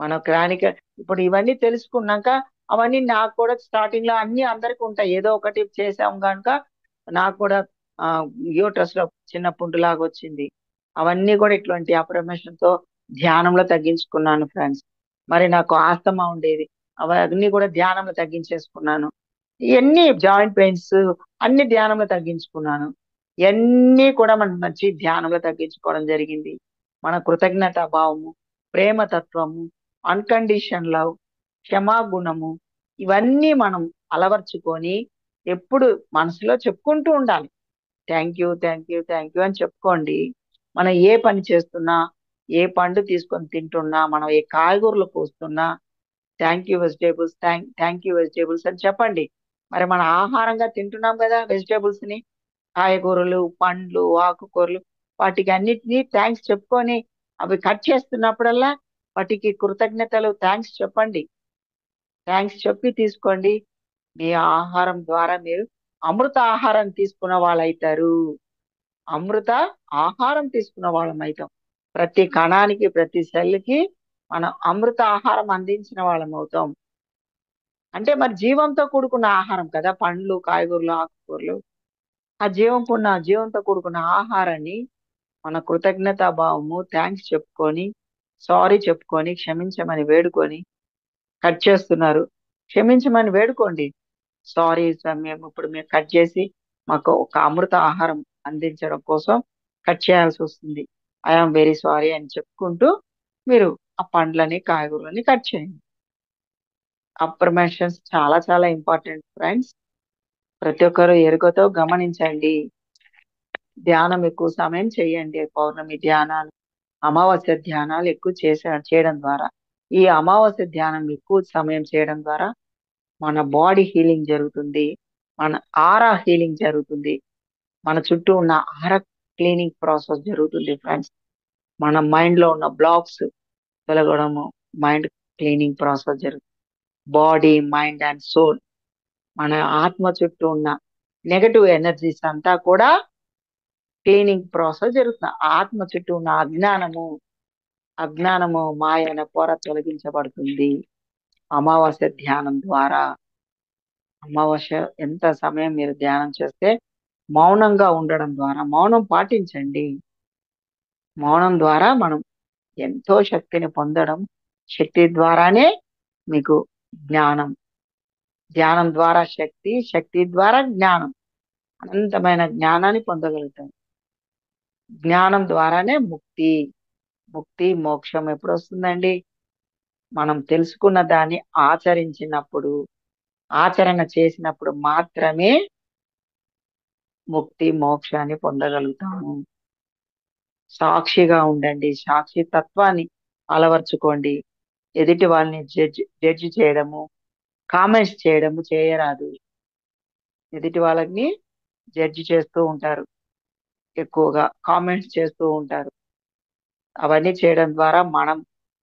మనం క్రానికల్ ఇప్పుడు ఇవన్నీ తెలుసుకున్నాక, అవన్నీ నాకు కూడా స్టార్టింగ్ లో అన్ని అందరికి ఉంటాయి. ఏదో ఒకటి చేసాం కనుక నాకు కూడా యూట్రస్ లో చిన్న పుండులాగా వచ్చింది. అవన్నీ కూడా ఇటువంటి అప్రమేషన్ తో ధ్యానంలో తగ్గించుకున్నాను ఫ్రెండ్స్. మరి నాకు ఆస్తమా ఉండేది, అవన్నీ కూడా ధ్యానంలో తగ్గించేసుకున్నాను. ఇవన్నీ జాయింట్ పెయిన్స్ అన్ని ధ్యానంలో తగ్గించుకున్నాను. ఇవన్నీ కూడా మనం మంచి ధ్యానంలో తగ్గించుకోవడం జరిగింది. మన కృతజ్ఞతా భావము, ప్రేమతత్వము, అన్కండిషన్ లవ్, క్షమాగుణము, ఇవన్నీ మనం అలవర్చుకొని ఎప్పుడు మనసులో చెప్పుకుంటూ ఉండాలి. Thank you, thank you, thank you అని చెప్పుకోండి. మనం ఏ పని చేస్తున్నా, ఏ పండు తీసుకొని తింటున్నా, మనం ఏ కాయగూరలు కోస్తున్నా, thank you vegetables, thank you vegetables అని చెప్పండి. మరి మన ఆహారంగా తింటున్నాం కదా వెజిటేబుల్స్ ని, కాయగూరలు, పండ్లు, ఆకుకూరలు, వాటికి అన్నిటినీ థ్యాంక్స్ చెప్పుకొని, అవి కట్ చేస్తున్నప్పుడల్లా వాటికి కృతజ్ఞతలు, థ్యాంక్స్ చెప్పండి. థ్యాంక్స్ చెప్పి తీసుకోండి. మీ ఆహారం ద్వారా మీరు అమృత ఆహారం తీసుకున్న వాళ్ళైతారు. అమృత ఆహారం తీసుకున్న వాళ్ళం అవుతాం. ప్రతి కణానికి, ప్రతి సెల్కి మనం అమృత ఆహారం అందించిన వాళ్ళం అవుతాం. అంటే మరి జీవంతో కూడుకున్న ఆహారం కదా పండ్లు, కాయగూరలు, ఆకుకూరలు. ఆ జీవంతో కూడుకున్న ఆహారాన్ని మన కృతజ్ఞతా భావము, థ్యాంక్స్ చెప్పుకొని, సారీ చెప్పుకొని, క్షమించమని వేడుకొని కట్ చేస్తున్నారు. క్షమించమని వేడుకోండి. సారీ సార్, మేము ఇప్పుడు మీరు కట్ చేసి మాకు ఒక అమృత ఆహారం అందించడం కోసం కట్ చేయాల్సి వస్తుంది. ఐఆమ్ వెరీ సారీ అని చెప్పుకుంటూ మీరు ఆ పండ్లని, కాయగూరలని కట్ చేయండి. అఫర్మేషన్స్ చాలా చాలా ఇంపార్టెంట్ ఫ్రెండ్స్. ప్రతి ఒక్కరు ఎరుకతో గమనించండి. ధ్యానం ఎక్కువ సమయం చేయండి. పౌర్ణమి ధ్యానాలు, అమావాస్య ధ్యానాలు ఎక్కువ చేయడం ద్వారా, ఈ అమావాస్య ధ్యానం ఎక్కువ సమయం చేయడం ద్వారా మన బాడీ హీలింగ్ జరుగుతుంది, మన ఆరా హీలింగ్ జరుగుతుంది, మన చుట్టూ ఉన్న ఆరా క్లీనింగ్ ప్రాసెస్ జరుగుతుంది ఫ్రెండ్స్. మన మైండ్ లో ఉన్న బ్లాక్స్ తొలగడము, మైండ్ క్లీనింగ్ ప్రాసెస్ జరుగుతుంది. బాడీ, మైండ్ అండ్ సోల్, మన ఆత్మ చుట్టూ ఉన్న నెగటివ్ ఎనర్జీస్ అంతా కూడా క్లీనింగ్ ప్రాసెస్ జరుగుతుంది. ఆత్మ చుట్టూ ఉన్న అజ్ఞానము మాయ అనే పొర తొలగించబడుతుంది అమావాస్య ధ్యానం ద్వారా. అమావాస్య ఎంత సమయం మీరు ధ్యానం చేస్తే, మౌనంగా ఉండడం ద్వారా, మౌనం పాటించండి. మౌనం ద్వారా మనం ఎంతో శక్తిని పొందడం, శక్తి ద్వారానే మీకు జ్ఞానం, ధ్యానం ద్వారా శక్తి, శక్తి ద్వారా జ్ఞానం, అనంతమైన జ్ఞానాన్ని పొందగలుగుతాం. జ్ఞానం ద్వారానే ముక్తి మోక్షం ఎప్పుడు వస్తుందండి? మనం తెలుసుకున్న దాన్ని ఆచరణ చేసినప్పుడు మాత్రమే ముక్తి మోక్షాన్ని పొందగలుగుతాము. సాక్షిగా ఉండండి, సాక్షి తత్వాన్ని అలవర్చుకోండి. ఎదుటి వాళ్ళని జడ్జి చేయడము, కామెంట్స్ చేయడము చేయరాదు. ఎదుటి వాళ్ళని జడ్జి చేస్తూ ఉంటారు, ఎక్కువగా కామెంట్స్ చేస్తూ ఉంటారు. అవన్నీ చేయడం ద్వారా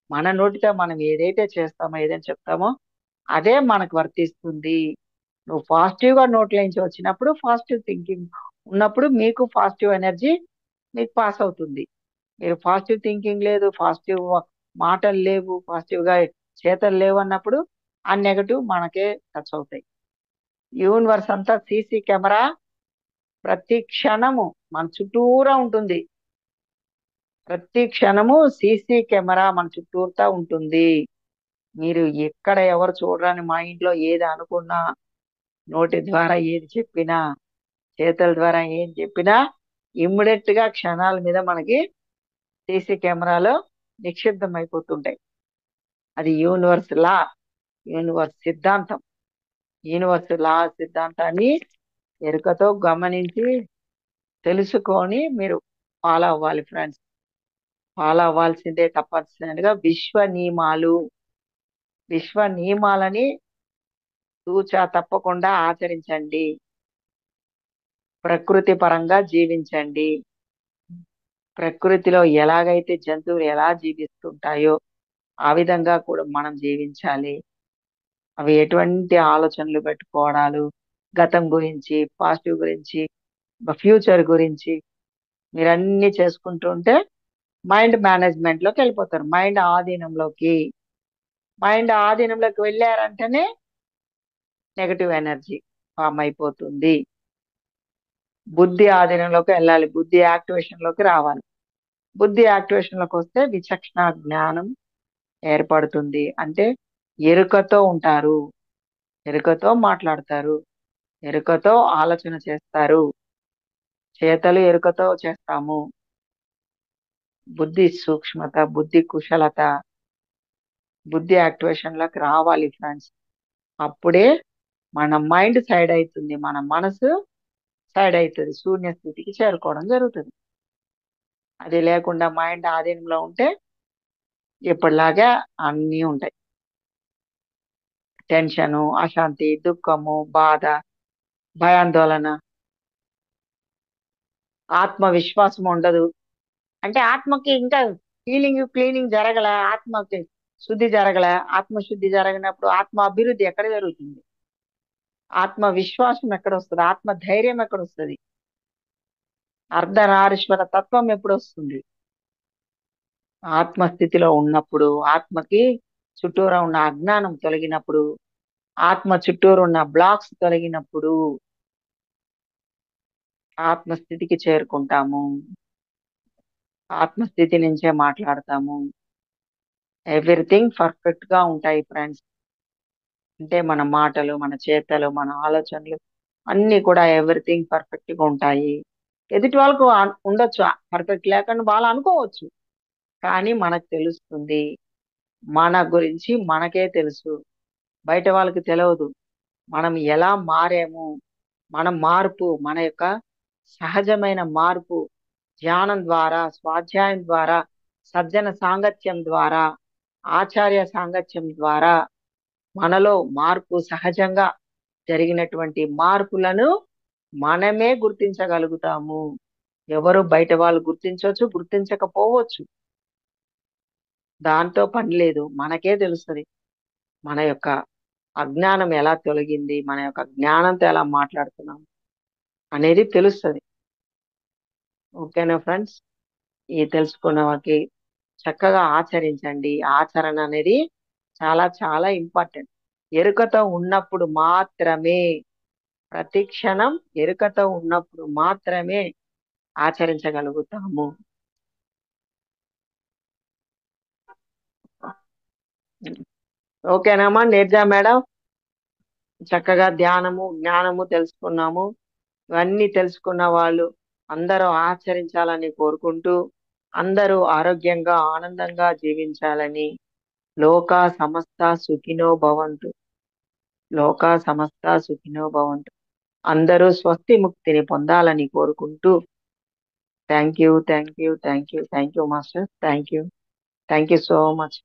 మన నోటితో మనం ఏదైతే చేస్తామో, ఏదైతే చెప్తామో అదే మనకు వర్తిస్తుంది. నువ్వు పాజిటివ్ గా నోట్ల నుంచి వచ్చినప్పుడు, పాజిటివ్ థింకింగ్ ఉన్నప్పుడు మీకు పాజిటివ్ ఎనర్జీ మీకు పాస్ అవుతుంది. మీరు పాజిటివ్ థింకింగ్ లేదు, పాజిటివ్ మాటలు లేవు, పాజిటివ్ గా చేతలు లేవు అన్నప్పుడు ఆ నెగటివ్ మనకే టచ్ అవుతాయి. యూనివర్స్ అంతా సీసీ కెమెరా ప్రతి క్షణము మన చుట్టూరా ఉంటుంది. ప్రతి క్షణము సీసీ కెమెరా మన చుట్టూరుతా ఉంటుంది. మీరు ఎక్కడ ఎవరు చూడరాని మా ఇంట్లో ఏది అనుకున్నా, నోటి ద్వారా ఏది చెప్పినా, చేతుల ద్వారా ఏం చెప్పినా ఇమ్మీడియట్ గా క్షణాల మీద మనకి సీసీ కెమెరాలో నిక్షిప్తం అయిపోతుంటాయి. అది యూనివర్స్ లా, యూనివర్స్ సిద్ధాంతం. యూనివర్స్ లా సిద్ధాంతాన్ని ఎరుకతో గమనించి తెలుసుకొని మీరు ఫాలో అవ్వాలి ఫ్రెండ్స్. ఫాలో అవ్వాల్సిందే తప్పనిసరిగా. విశ్వ నియమాలని తూచా తప్పకుండా ఆచరించండి. ప్రకృతి పరంగా జీవించండి. ప్రకృతిలో ఎలాగైతే జంతువులు ఎలా జీవిస్తుంటాయో ఆ విధంగా కూడా మనం జీవించాలి. అవి ఎటువంటి ఆలోచనలు పెట్టుకోవడాలు, గతం గురించి, పాజిటివ్ గురించి, ఫ్యూచర్ గురించి మీరన్నీ చేసుకుంటూ ఉంటే మైండ్ మేనేజ్మెంట్ లోకి వెళ్ళిపోతారు. మైండ్ ఆధీనంలోకి వెళ్ళారంటేనే నెగటివ్ ఎనర్జీ ఫామ్ అయిపోతుంది. బుద్ధి ఆధీనంలోకి వెళ్ళాలి. బుద్ధి యాక్టివేషన్ లోకి రావాలి. బుద్ధి యాక్టివేషన్ లోకి వస్తే విచక్షణ జ్ఞానం ఏర్పడుతుంది. అంటే ఎరుకతో ఉంటారు, ఎరుకతో మాట్లాడతారు, ఎరుకతో ఆలోచన చేస్తారు. చేతలు ఎరుకతో చేస్తాము. బుద్ధి సూక్ష్మత, బుద్ధి కుశలత, బుద్ధి యాక్టివేషన్ లోకి రావాలి ఫ్రెండ్స్. అప్పుడే మన మైండ్ సైడ్ అవుతుంది, మన మనసు సైడ్ అవుతుంది, శూన్య స్థితికి చేరుకోవడం జరుగుతుంది. అది లేకుండా మైండ్ ఆధీనంలో ఉంటే ఇప్పటిలాగా అన్నీ ఉంటాయి. టెన్షను, అశాంతి, దుఃఖము, బాధ, భయాందోళన, ఆత్మవిశ్వాసం ఉండదు. అంటే ఆత్మకి ఇంకా క్లీనింగ్ జరగల, ఆత్మకి శుద్ధి జరగల. ఆత్మశుద్ధి జరగనప్పుడు ఆత్మ అభివృద్ధి ఎక్కడ జరుగుతుంది? ఆత్మ విశ్వాసం ఎక్కడ వస్తుంది? ఆత్మ ధైర్యం ఎక్కడ వస్తుంది? అర్ధనారీశ్వర తత్వం ఎప్పుడు వస్తుంది? ఆత్మస్థితిలో ఉన్నప్పుడు, ఆత్మకి చుట్టూరా ఉన్న అజ్ఞానం తొలగినప్పుడు, ఆత్మ చుట్టూరు ఉన్న బ్లాక్స్ తొలగినప్పుడు ఆత్మస్థితికి చేరుకుంటాము. ఆత్మస్థితి నుంచే మాట్లాడతాము. ఎవ్రీథింగ్ పర్ఫెక్ట్ గా ఉంటాయి ఫ్రెండ్స్. అంటే మన మాటలు, మన చేతలు, మన ఆలోచనలు అన్ని కూడా ఎవ్రీథింగ్ పర్ఫెక్ట్ గా ఉంటాయి. ఎదుటి వాళ్ళకు ఉండొచ్చు పర్ఫెక్ట్ లేకుండా వాళ్ళు అనుకోవచ్చు, కానీ మనకు తెలుస్తుంది. మన గురించి మనకే తెలుసు, బయట వాళ్ళకి తెలియదు. మనం ఎలా మారాము, మన మార్పు, మన యొక్క సహజమైన మార్పు ధ్యానం ద్వారా, స్వాధ్యాయం ద్వారా, సజ్జన సాంగత్యం ద్వారా, ఆచార్య సాంగత్యం ద్వారా మనలో మార్పు, సహజంగా జరిగినటువంటి మార్పులను మనమే గుర్తించగలుగుతాము. ఎవరు బయట వాళ్ళు గుర్తించవచ్చు, గుర్తించకపోవచ్చు, దాంతో పని లేదు. మనకే తెలుస్తుంది మన యొక్క అజ్ఞానం ఎలా తొలగింది, మన యొక్క జ్ఞానంతో ఎలా మాట్లాడుతున్నాం అనేది తెలుస్తుంది. ఓకేనా ఫ్రెండ్స్? ఈ తెలుసుకున్న వారికి చక్కగా ఆచరించండి. ఆచరణ అనేది చాలా చాలా ఇంపార్టెంట్. ఎరుకతో ఉన్నప్పుడు మాత్రమే, ప్రతి క్షణం ఎరుకతో ఉన్నప్పుడు మాత్రమే ఆచరించగలుగుతాము. ఓకేనామా నిర్జా మేడం? చక్కగా ధ్యానము, జ్ఞానము తెలుసుకున్నాము. ఇవన్నీ తెలుసుకున్న వాళ్ళు అందరూ ఆచరించాలని కోరుకుంటూ, అందరూ ఆరోగ్యంగా ఆనందంగా జీవించాలని, లోకా సమస్త సుఖినో భవంతు, లోకా సమస్త సుఖినో భవంతు, అందరూ స్వస్తి ముక్తిని పొందాలని కోరుకుంటూ, thank you master. Thank you so much.